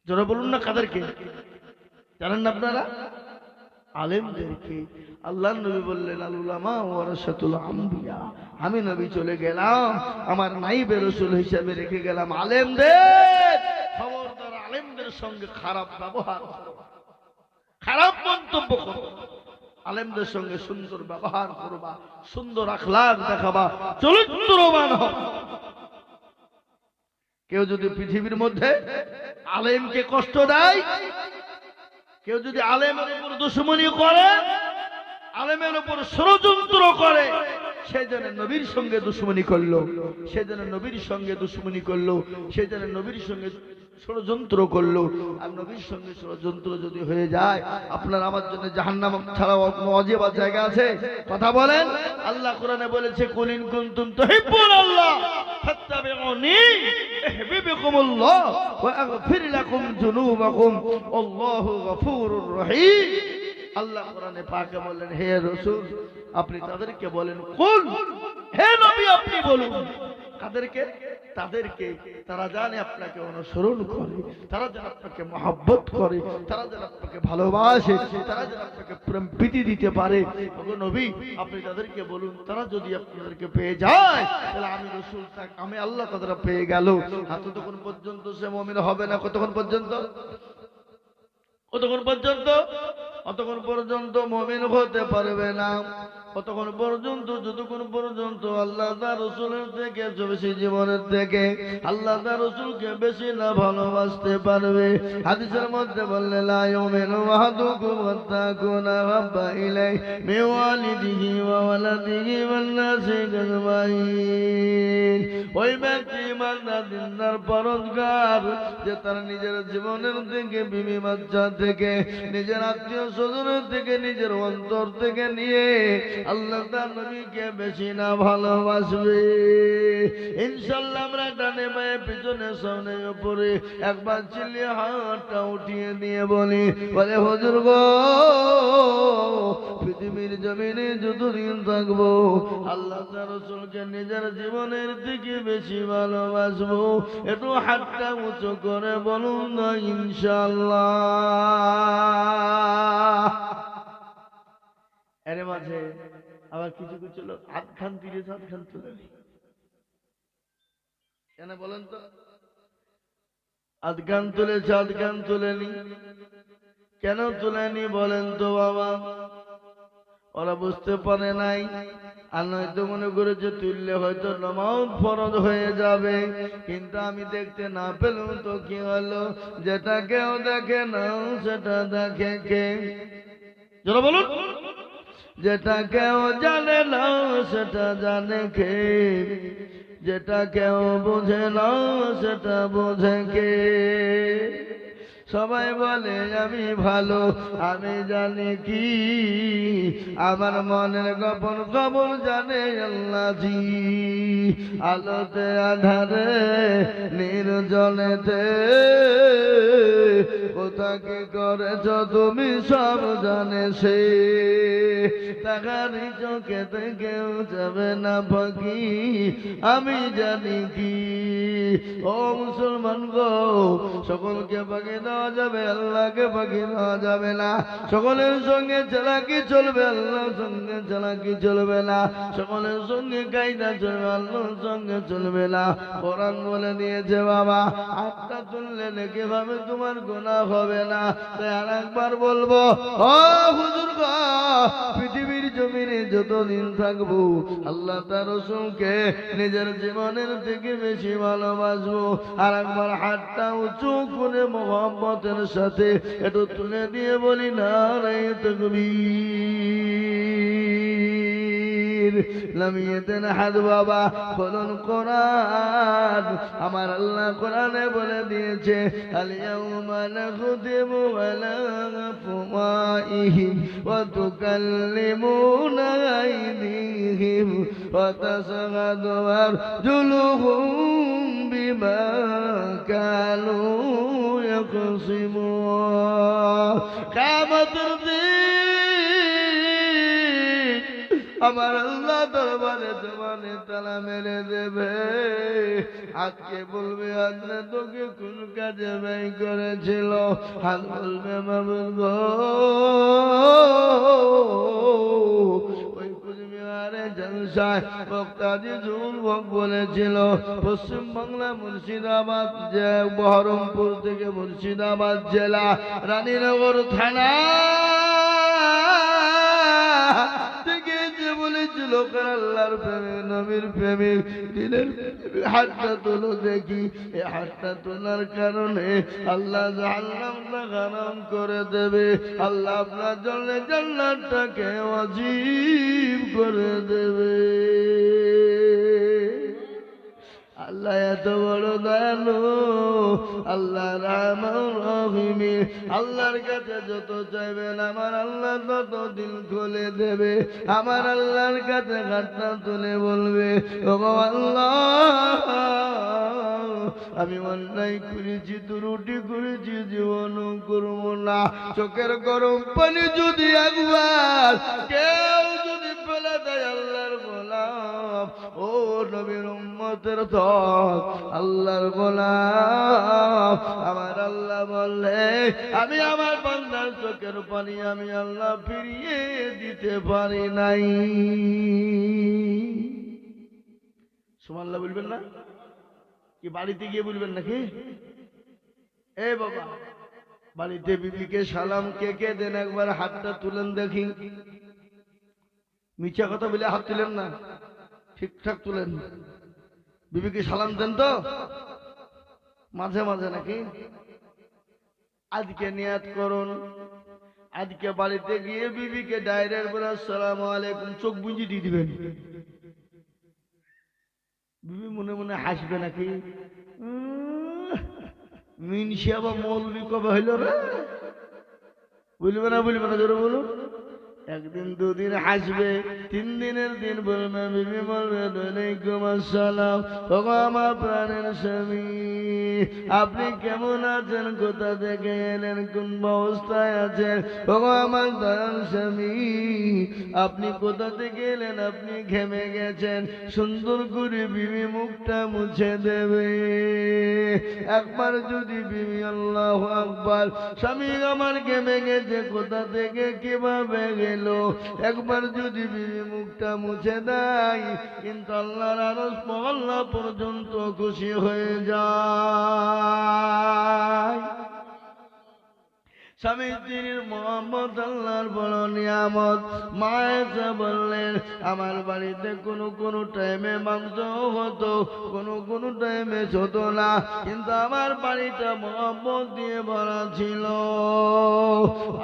A: যারা বলুন না কাদেরকে? জানেন না আপনারা? আলেমদেরকে। আল্লাহর নবী বললেন, আল উলামা ওয়ারাসাতুল আম্বিয়া, আমি নবী চলে গেলাম, আমার নাইবে রাসূল হিসাবে রেখে গেলাম আলেমদের। খবরদার আলেমদের সঙ্গে খারাপ ব্যবহার করো, খারাপ মন্তব্য করো। আলেমদের সঙ্গে সুন্দর ব্যবহার করবা, সুন্দর আখলাক দেখাবা, চরিত্রবান হবে। কেউ যদি পৃথিবীর মধ্যে আলেমকে কষ্ট দেয়, কেউ যদি আলেমের উপর দুশমনি করে, আলেমের উপর ষড়যন্ত্র করে, সে যেন নবীর সঙ্গে দুশমনি করলো, সে যেন নবীর সঙ্গে দুশমনি করলো, সে যেন নবীর সঙ্গে ষড়যন্ত্র করলো। আর নবীর সঙ্গে ষড়যন্ত্র যদি হয়ে যায়, আপনার আমার জন্য জাহান্নাম ছাড়াও অজীব জায়গা আছে? কথা বলেন। আল্লাহ কোরআনে বলেছে, কুল ইন কুনতুম তুহিব্বুনাল্লাহ ফাত্তাবিউনি ইউহিব্বুকুমুল্লাহ ওয়া আগফির লাকুম যুনুবাকুম আল্লাহু গফুরুর রহিম। আল্লাহ কোরআনে পাকে বলেন, হে রাসূল আপনি তাদেরকে বলেন, কুল, হে নবী আপনি বলুন। কাদেরকে? তাদেরকে, তারা জানে আপনাকে অনুসরণ করে, তারা যেন আপনাকে মহব্বত করে, তারা যেন আপনাকে ভালোবাসে, তারা যেন আপনাকে প্রেম প্রীতি দিতে পারে। ওগো নবী আপনি তাদেরকে বলুন, তারা যদি আপনাদেরকে পেয়ে যায়, তাহলে আমি রাসূল, আমি আল্লাহ তাদেরকে পেয়ে গেল। আর ততক্ষণ পর্যন্ত সে মুমিন হবে না। কতক্ষণ পর্যন্ত? কতক্ষণ পর্যন্ত? অতক্ষণ পর্যন্ত মুমিন হতে পারবে না। কতক্ষণ পর্যন্ত? যতক্ষণ পর্যন্ত আল্লাহ তার রাসূলের থেকে, বেশি জীবনের থেকে আল্লাহ তার রাসূলকে বেশি না ভালোবাসতে পারবে। হাদিসের মধ্যে বললেন, লা ইউমিনু আহাদুকুম হাত্তা কুনা হাব্বা ইলাইহি মিন ওয়ালিদিহি ওয়া ওয়ালাদিহি ওয়ান নাসি আজমাইন। ওই ব্যক্তি ইমানদার, দিনদার, পরহেজগার, যে তার নিজের জীবনের থেকে, বিবি বাচ্চা থেকে, নিজের আত্মীয় স্বজনের থেকে, নিজের অন্তর থেকে নিয়ে আল্লাহ তার নবীকে বেশি না ভালোবাসবে। ইনশাআল্লাহ আমরা ডানে বায়ে পিছনে সামনে উপরে একবার চিল্লিয়ে হাতটা উঠিয়ে দিয়ে বলি, বলে হুজুর গো, পৃথিবীর জমিনে যতদিন থাকবো আল্লাহ তার রাসূলকে নিজের জীবনের থেকে বেশি ভালোবাসবো। একটু হাতটা উঁচু করে বলুন না ইনশাআল্লাহ। এর মাঝে আবার কিছু কিছু লোক হাতখান দিলে হাতখান তুলে নি। কেন বলেন তো? আধখান তুলেছে, আধখান তুলেনি। কেন তুলেনি বলেন তো বাবা? ওরা বুঝতে পারে নাই, আর নয়তো মনে করেছে তুললে হয়তো নামাজ ফরজ হয়ে যাবে। কিন্তু আমি দেখতে না পেলাম তো কি হলো? যেটা কেউ দেখে না সেটা দেখে কে? যারা বলুন, যেটা কেউ জানে না সেটা জানে কে? যেটা কেউ বোঝে না সেটা বোঝে কে? সবাই বলে আমি ভালো, আমি জানি কি? আমার মনের গোপন খবর জানে আল্লাহ জি। আলোতে আধারে নির্জনেতে কথা কি করেছ তুমি সব জানে সে, তাকারি চোখেতে কেউ যাবে না ফাঁকি, আমি জানি কি। ও মুসলমান গো, সকলকে ফাঁকি দেওয়া যাবে, আল্লাহকে ফাঁকি দেওয়া যাবে না। সকলের সঙ্গে চালাকি চলবে, আল্লাহর সঙ্গে চালাকি চলবে না। সকলের সঙ্গে কায়দা চলবে, আল্লাহর সঙ্গে চলবে না। কোরআন বলে দিয়েছে বাবা, হাতটা তুললে নাকি ভাবে তোমার গুনাহ হবে না। তাই আর একবার বলবো, ও হুজুর গো, পৃথিবীর জমিনে যতদিন থাকবো আল্লাহ তার রাসূলকে নিজের জীবনের থেকে বেশি ভালোবাসবো। আর একবার হাতটা উঁচু করে মোহাম্মতের সাথে একটু তুলে দিয়ে বলি নারে তাকবীর। নামিয়ে দেন হাত বাবা, বলুন কোরআন। আমার আল্লাহ কোরআনে বলে দিয়েছে, আল ইয়াউমা নাখতিমু আলা আফওয়াহিহিম ওয়া তুকাল্লিমুনা আইদিহিম ওয়া তাশহাদু আরজুলুহুম বিমা কানু ইয়াকসিমুন। কিয়ামতের দিন আমার আল্লাহ দরবারে জবানে তালা মেরে দেবে। আজকে বলবে আজকে তোকে কোন কাজে ব্যয় করেছিল, হাত বলবে মাবুদ গো, ওই কুচবিহারে জলসায় বক্তা যুবক বলেছিল, পশ্চিম বাংলা মুর্শিদাবাদ যে বহরমপুর থেকে মুর্শিদাবাদ জেলা রানীনগর থানা বলেছিল আল্লাহর প্রেমিক নবীর প্রেমিক দিনের হাতটা তোলো দেখি। এই হাতটা তোলার কারণে আল্লাহ জাহান্নামটা হারাম করে দেবে, আল্লাহ আপনার জন্য জান্নাতটাকে ওয়াজিব করে দেবে। আল্লাহ এত বড় দয়ালু, আল্লাহ রহমান রহিম। আল্লাহর কাছে যত চাইবেন আমার আল্লাহ তত দিল খুলে দেবে। আমার আল্লাহর কাছে হাতটা তুলে বলবে, ওগো আল্লাহ, আমি অন্যায় করেছি, ত্রুটি করেছি, জীবন করব না। চোখের গরম পানি যদি একবার কেউ যদি ফেলে দেয় আল্লাহর গোলাম, ও নবীর উম্মতের দল, আল্লাহর গোলাম, আমার আল্লাহ বললে আমি আমার বান্দার চোখের পানি আমি আল্লাহ ফিরিয়ে দিতে পারি নাই। সুবহানাল্লাহ বলবেন না? কি বাড়িতে গিয়ে বলবেন নাকি? এ বাবা, বাড়িতে বিবিকে সালাম কে কে দেন একবার হাতটা তুলেন দেখি। মিথ্যা কথা বলে হাত তুলেন না, ঠিকঠাক তুলেন। বিবিকে সালাম দেন তো মাঝে মাঝে নাকি? আজকে নিয়াত করুন, আজকে বাড়িতে গিয়ে বিবিকে ডাইরেক্ট বলে আসসালামু আলাইকুম, চোখ বুঝি দিয়ে দিবেন। বিবি মনে মনে হাসবে নাকি, মিনসিয়া বা মৌলবি কবে হইল রে, বলবে না জোরে বলুন। একদিন দুদিন হাসবে, তিন দিনের দিন বলবে, বিবি বলবে ওয়ালাইকুম আসসালাম, ওগো আমার প্রাণের স্বামী, আপনি কেমন আছেন, কোথা থেকে এলেন, কোন অবস্থায় আছেন, ওগো আমার দয়াল স্বামী, আপনি কোথা থেকে এলেন, আপনি ঘেমে গেছেন। সুন্দর করে বিবি মুখটা মুছে দেবে। একবার যদি বিবি আল্লাহু আকবার, স্বামী আমার ঘেমে গেছে, কোথা থেকে কিভাবে গেল, একবার যদি বিবি মুখটা মুছে দেয়, কিন্তু আল্লাহর আরশ মহল্লা পর্যন্ত খুশি হয়ে যায়। স্বামী স্ত্রীর মোহাম্মদ আল্লাহর বড় নিয়ামত। মা এসে বললেন, আমার বাড়িতে কোনো টাইমে মাংস হতো, কোনো টাইমে হতো না, কিন্তু আমার বাড়িটা মোহাম্মদ দিয়ে ভরা ছিল।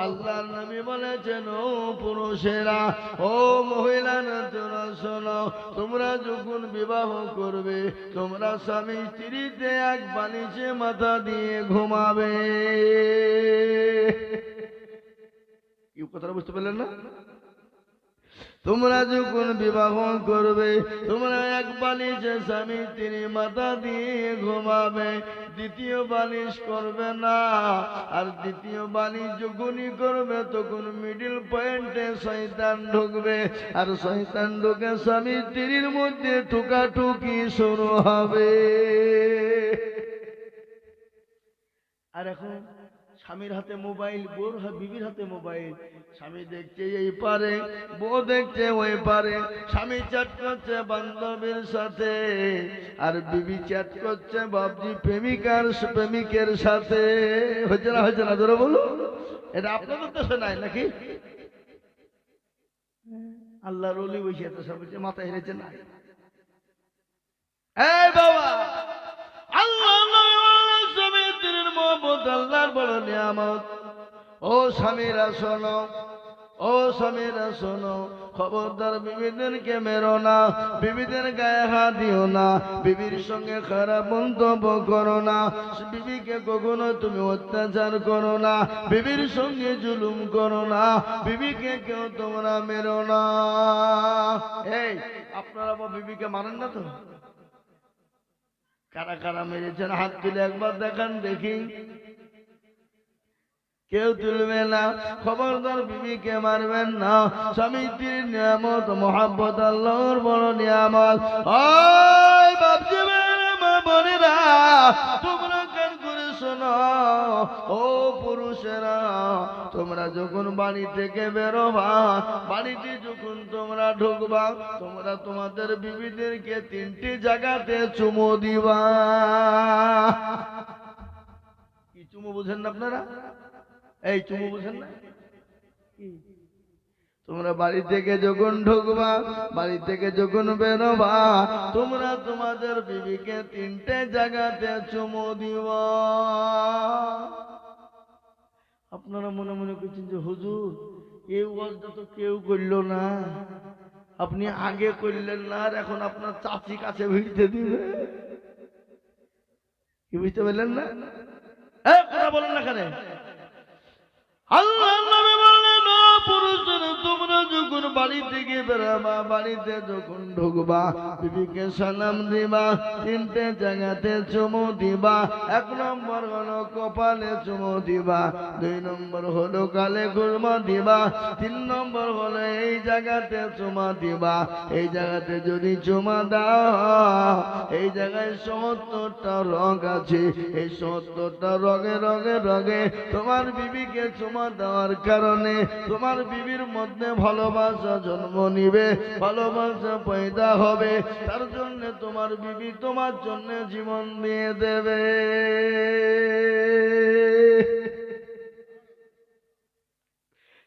A: আল্লাহর নবী বলেছেন, ও পুরুষেরা, ও মহিলারা, তোমরা শোনো, তোমরা যখন বিবাহ করবে তোমরা স্বামী স্ত্রীতে এক বালিশে মাথা দিয়ে ঘুমাবে। কি কথাটা বুঝতে পারলেন না? তোমরা যখন বিবাহ করবে তোমরা এক বালিশে স্বামী তিনি মাথা দিয়ে ঘুমাবে, দ্বিতীয় বালিশ করবে না। আর দ্বিতীয় বালিশ যখনই করবে তখন মিডিল পয়েন্টে শয়তান ঢুকবে, আর শয়তান ঢুকে স্বামী স্ত্রীর মধ্যে ঠুকাঠুকি শুরু হবে। আর এখন স্বামীর হাতে মোবাইল, বউর বিবির হাতে মোবাইল, স্বামী দেখছে এই পারে, বউ দেখছে ওই পারে, স্বামী চ্যাট করছে বান্ধবীর সাথে আর বিবি চ্যাট করছে বাবজি প্রেমিকের সাথে। হচ্ছে না ধরে বলো, এটা আপনাদের দেশে নাই নাকি? আল্লাহর ওলি বসে এত সব মাথা হেরেছে না। এই বাবা, আল্লাহ স্বামীর মহব্বত আল্লাহর বড় নিয়ামত। ও স্বামীরা শোনো, ও স্বামীরা শোনো, খবরদার বিবিদেরকে মেরো না, বিবিদের গায়ে হাত দিও না, বিবির সঙ্গে খারাপ মন্তব্য করো না, বিবিকে কখনো তুমি অত্যাচার করো না, বিবির সঙ্গে জুলুম করো না, বিবিকে কেউ তোমরা মেরো না। এই আপনারা বিবিকে মানেন না তো? কারা কারা মেরেছেন হাত তুলে একবার দেখান দেখি। কেউ তুলবে না। খবরদার বিবিকে মারবেন না। স্বামী স্ত্রীর নিয়ামত মহাব্বত আল্লাহর বড় নিয়ামত। ওই বাপজি মা বোনেরা, তোমরা কান করে শোনো। ও পুরুষেরা, তোমরা যখন বাড়ি থেকে বেরোবা, বাড়িতে যখন তোমরা ঢুকবা, তোমরা তোমাদের বিবিদেরকে 3টি জায়গাতে চুমু দিবা। কি চুমু বুঝেন না আপনারা? এই চুমু বুঝেন না? তোমরা বাড়ি থেকে যখন ঢুকবা, বাড়ি থেকে যখন বেরোবা, তোমরা তোমাদের বিবিকে 3টে জায়গাতে চুমু দিবা। আপনারা মনে মনে করছেন যে হুজুর এই ওয়াজটা তো কেউ করলো না, আপনি আগে করলেন না, আর এখন আপনার চাচি কাছে ভিড়তে দিবে। কি বুঝতে পারলেন না? কথা বলেন না কেন? আল্লাহ নবী বললেন, ও পুরুষেরা, তোমরা যখন বাড়ি থেকে বেরোবা, বাড়িতে যখন ঢুকবা, বিবিকে সালাম দিবা, 3টে জায়গাতে চুমু দিবা। 1 নম্বর হলো কপালে চুমু দিবা, 2 নম্বর হলো গালে গুলমা দিবা, 3 নম্বর হলো এই জায়গাতে চুমা দিবা। এই জায়গাতে যদি চুমা দাও, এই জায়গায় ৭০টা রগ আছে, এই ৭০টা রগে রগে রগে তোমার বিবিকে চুমা দেওয়ার কারণে তোমার বিবির মধ্যে ভালোবাসা জন্ম নিবে, ভালোবাসা পয়দা হবে। তার জন্য তোমার বিবি তোমার জন্য জীবন দিয়ে দেবে।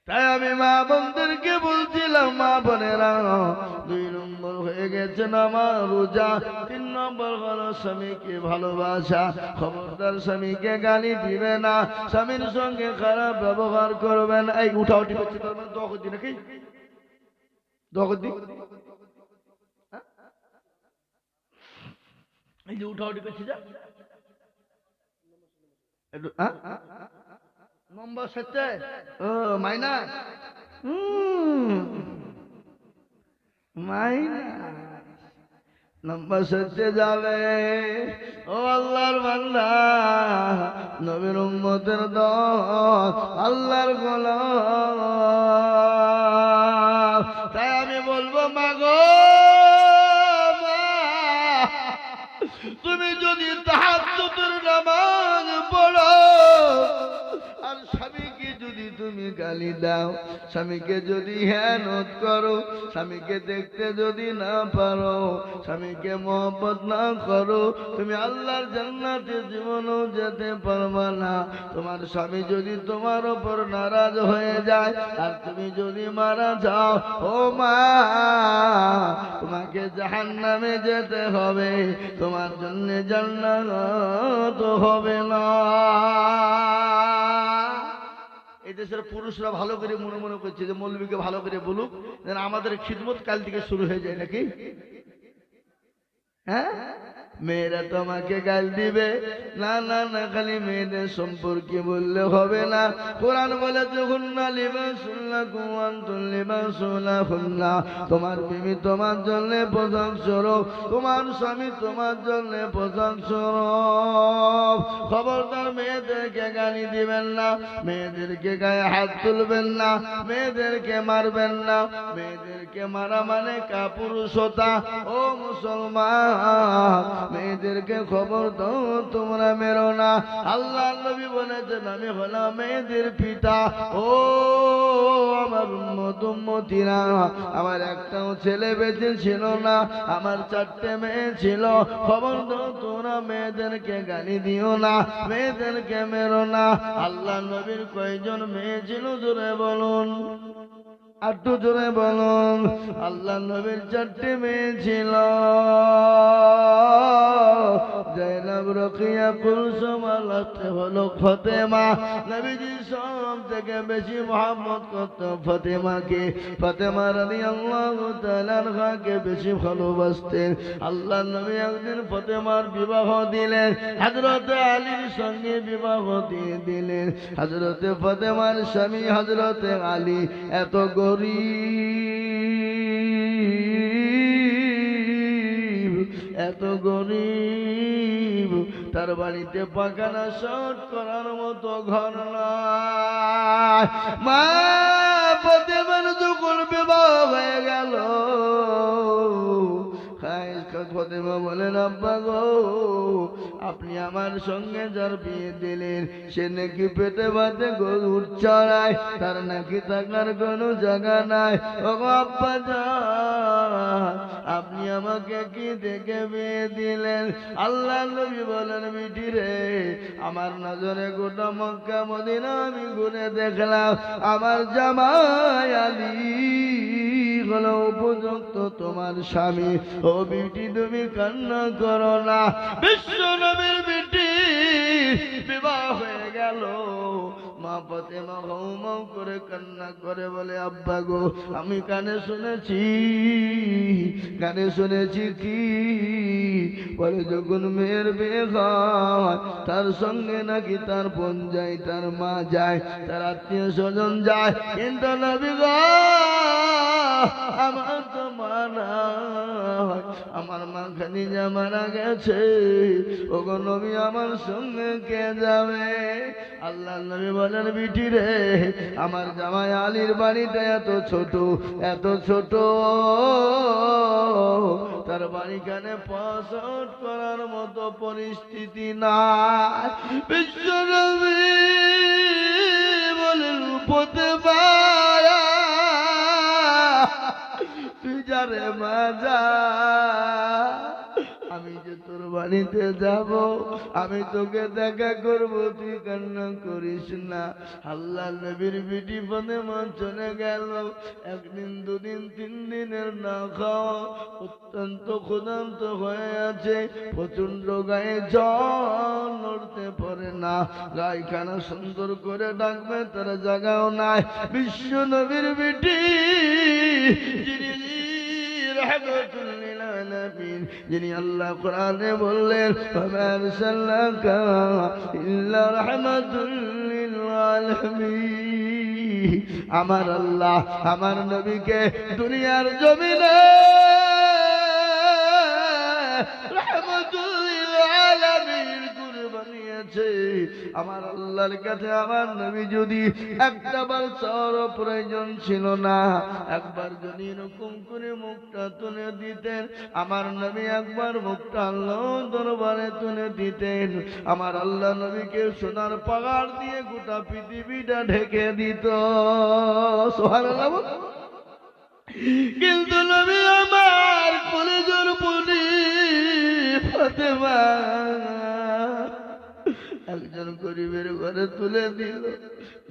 A: তাই আমি মা বোনদেরকে বলছিলাম, মা বোনেরা, 2 নম্বর হয়ে গেছে নামাজ রোজা, 3 নম্বর হলো স্বামীকে ভালোবাসা। খবরদার স্বামীকে গালি দিবে না, স্বামীর সঙ্গে খারাপ ব্যবহার করবেন। এই উঠাউটি করছি তার মানে দোয়া করছি নাকি? দোয়া করছি, এই যে উঠাউটি করছি যা নম্বর 7 ও মাইনাস নম্বর 7 যাবে। ও আল্লাহর বান্দা, নবীর উম্মতের দল, আল্লাহর গোলাম। তাই আমি বলবো, মাগো তুমি যদি তাহাজ্জুদের নামাজ পড়ো আর স্বামীকে যদি তুমি গালি দাও, স্বামীকে যদি হেয়ানত করো, স্বামীকে দেখতে যদি না পারো, স্বামীকে মহব্বত না করো, তুমি আল্লাহর জান্নাতে জীবনও যেতে পারবা না। তোমার স্বামী যদি তোমার উপর নারাজ হয়ে যায় আর তুমি যদি মারা যাও, ও মা, তোমাকে জাহান্নামে যেতে হবে, তোমার জন্য জান্নাত হবে না। এই দেশের পুরুষরা ভালো করে মনে মনে করছে যে মৌলবীকে ভালো করে বলুক, যেন আমাদের খিদমত কাল থেকে শুরু হয়ে যায় নাকি? হ্যাঁ, মেয়েরা তোমাকে গাল দিবে, না না না, খালি মেয়েদের সম্পর্কে বললে হবে না। কোরআন বলেছে হুন্না লিবাসুল লাকুম ওয়া আনতুম লিবাসুল লাহুন্না, তোমার বিবি তোমার জন্য পোশাক স্বরূপ, তোমার স্বামী তোমার জন্য পোশাক স্বরূপ। খবরদার মেয়েদেরকে গালি দিবেন না, মেয়েদেরকে গায়ে হাত তুলবেন না, মেয়েদেরকে মারবেন না। মেয়েদেরকে মারা মানে কাপুরুষতা। ও মুসলমান, মেয়েদেরকে খবর দাও, তোমরা মেরো না। আল্লাহ নবী বলেছেন আমি হলাম মেয়েদের পিতা। ও আমার উম্মতীরা, আমার একটাও ছেলে বেঁচে ছিল না, আমার 4টে মেয়ে ছিল। খবর দাও, তোমরা মেয়েদেরকে গালি দিও না, মেয়েদেরকে মেরো না। আল্লাহ নবীর কয়জন মেয়ে ছিল জোরে বলুন, একটু জোরে বলুন। আল্লাহ নবীর 4টে মেয়ে ছিল, জাইনাব, রকিয়া, কুলসুম, আর হলো ফাতেমা। নবীজি সব থেকে বেশি মহব্বত করত ফাতেমাকে। ফাতেমা রাদিয়াল্লাহু তাআলা আনহাকে বেশি ভালোবাসতেন। আল্লাহ নবী একদিন ফাতেমার বিবাহ দিলেন, হযরত আলীর সঙ্গে বিবাহ দিয়ে দিলেন। হযরত ফাতেমার স্বামী হযরত আলী এত গরীব, এত গরীব, তার বাড়িতে পাখানা শট করার মতো ঘর নয়। মা ফাতেমার যখন বিবাহ হয়ে গেল, ফাতেমা বলেন আব্বা গো, আপনি আমার সঙ্গে যার বিয়ে দিলেন সে নাকি পেটে ভাতে গরুর চড়ায়, তার নাকি থাকার কোনো জায়গা নাই। ও আব্বা যান, আপনি আমাকে কি দেখে বিয়ে দিলেন? আল্লাহ নবী বলেন মিঠি রে, আমার নজরে গোটা মক্কা মদিনা আমি ঘুরে দেখলাম, আমার জামাই আলী হলো উপযুক্ত তোমার স্বামী। ও বিটি তুমি কান্না করো না। বিশ্ব নবীর বিটি বিবাহ হয়ে গেল, মা ফাতেমা হাউ মাউ করে কান্না করে বলে আব্বা গো, আমি কানে শুনেছি, কানে শুনেছি কি বলে, যখন মেয়ের বিয়ে হয় তার সঙ্গে নাকি তার বোন যায়, তার মা যায়, তার আত্মীয় স্বজন যায়, কিন্তু নবী গো আমার তো মা নাই, আমার মা খাদিজা মারা গেছে। ও গো নবী আমার সঙ্গে কে যাবে? আল্লাহ নবী বলেন বিটি রে, আমার জামাই আলীর বাড়িটা এত ছোট, এত ছোট, তার বাড়িখানে পাসওয়ার্ড করার মতো পরিস্থিতি না। বিশ্ব নবী বলেন ফাতেমা তুই যারে মাজা, আমি যে তোর বাড়িতে যাব, আমি তোকে দেখা করব, তুই কান্না করিস না। আল্লাহ নবীর বিটি ফাতেমা চলে গেল। একদিন, দুদিন, 3 দিনের না খাওয়া, অত্যন্ত ক্ষুধার্ত হয়ে আছে, প্রচন্ড গায়ে জ্বর, নড়তে পারে না, গায়খানা সুন্দর করে ডাকবে তার জায়গাও নাই। বিশ্ব নবীর বিটি রাহমাতুল লিল আলামিন, যিনি আল্লাহ কোরআনে বললেন ওয়া আরসালনাকা ইল্লা রাহমাতুল লিল আলামিন, আমার আল্লাহ আমার নবীকে দুনিয়ার জমিনে রাহমাতুল লিল আলামিন করে বানিয়েছে। আমার আল্লাহর কাছে আমার নবী যদি একটা বার চাওয়ার প্রয়োজন ছিল না, একবার যদি এরকম করে মুখটা তুলে দিতেন, আমার নবী একবার মুখটা আল্লাহ দরবারে তুলে দিতেন, আমার আল্লাহ নবীকে সোনার পাহাড় দিয়ে গোটা পৃথিবীটা ঢেকে দিত। সুবহানাল্লাহ। কিন্তু নবী আমার কলেজের পুনি ফাতেমা একজন গরিবের ঘরে তুলে দিল,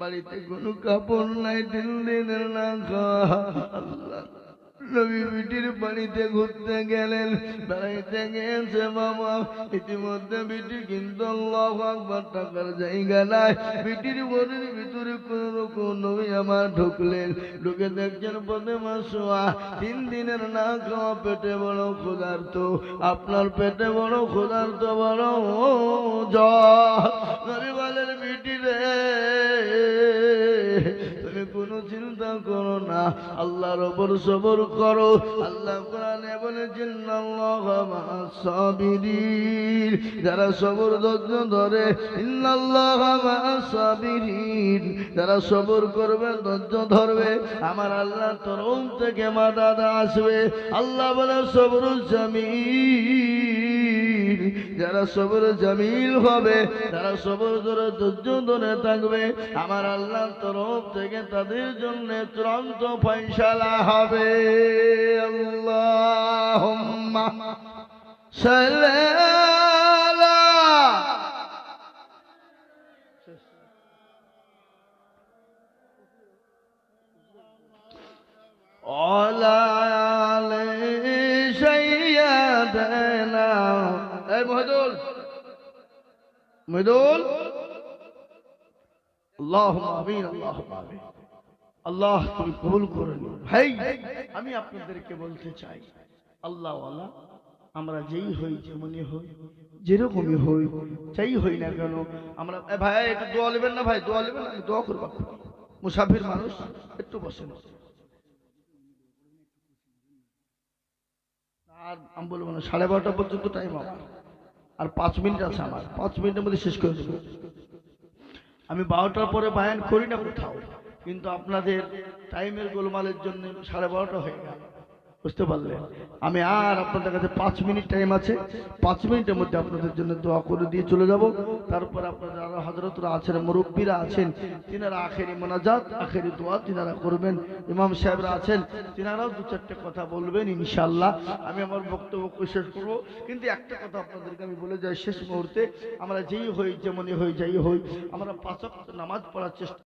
A: বাড়িতে কোনো কাপড় নাই, 3 দিনের না খাওয়া। আল্লাহ নবী বিটির বাড়িতে ঘুরতে গেলেন, বেড়াইতে গেছে বাবা। ইতিমধ্যে বিটি কিন্তু আল্লাহু আকবার টাকার জায়গা নাই। বিটির ঘরের ভিতরে কোন রকম নবী আমার ঢুকলেন, ঢুকে দেখছেন পথে মাসুয়া 3 দিনের না খাওয়া, পেটে বড় ক্ষুধার্ত। আপনার পেটে বড় ক্ষুধার্ত, বড় জ্বর। নবী বলেন বিটি রে, তুমি কোনো চিন্তা করো না, আল্লাহর ওপর সবর করো। আল্লাহ কোরআনে বলেছেন আল্লাহু মা'আস সাবিরিন, যারা সবর ধৈর্য ধরে, ইন্নাল্লাহা মা'আস সাবিরিন, যারা সবর করবে ধৈর্য ধরবে আমার আল্লাহ তরফ থেকে মাদাদ আসবে। আল্লাহ বলে সবরুল জামিল, যারা সবর জামিল হবে, যারা সবর ধরে ধৈর্য ধরে থাকবে আমার আল্লাহর তরফ থেকে তাদের জন্য চূড়ান্ত ফয়সালা হবে। আল্লাহুম্মা সাল্লি আলা আলি সাইয়্যিদানা। এই মহিদুল, মহিদুল, আল্লাহুম্মা আমিন, আল্লাহুম্মা আমিন। আল্লাহ তুমি কবুল করে নিও। ভাই, আমি আপনাদেরকে বলতে চাই, আল্লাহ ওয়ালা আমরা যেই হই, যেমনই হই, যেরকমই হই, যাই হই না কেন, আমরা ভাই একটু দোয়া নেবেন না? ভাই দোয়া নেবেন, আমি দোয়া করবো। মুসাফির মানুষ, একটু বসেন। আর আমি বলবো না, 12:30 পর্যন্ত টাইম আমার, আর 5 মিনিট আছে আমার, 5 মিনিটের মধ্যে শেষ করে দেবো। আমি 12টার পরে বায়ান করি না কোথাও, কিন্তু আপনাদের টাইমের গোলমালের জন্য 12:30 হয়ে গেল, বুঝতে পারলেন? আমি আর আপনাদের কাছে 5 মিনিট টাইম আছে, 5 মিনিটের মধ্যে আপনাদের জন্য দোয়া করে দিয়ে চলে যাব। তারপর আপনারা যারা হযরতরা আছেন, মুরব্বীরা আছেন, তিনারা আখেরি মোনাজাত, আখেরি দোয়া তিনারা করবেন। ইমাম সাহেবরা আছেন, তিনারাও 2-4টা কথা বলবেন ইনশাআল্লাহ। আমি আমার বক্তব্য শেষ করব, কিন্তু একটা কথা আপনাদেরকে আমি বলে যাই শেষ মুহূর্তে, আমরা যেই হই, যেমনই হই, যাই হই, আমরা 5 ওয়াক্ত নামাজ পড়ার চেষ্টা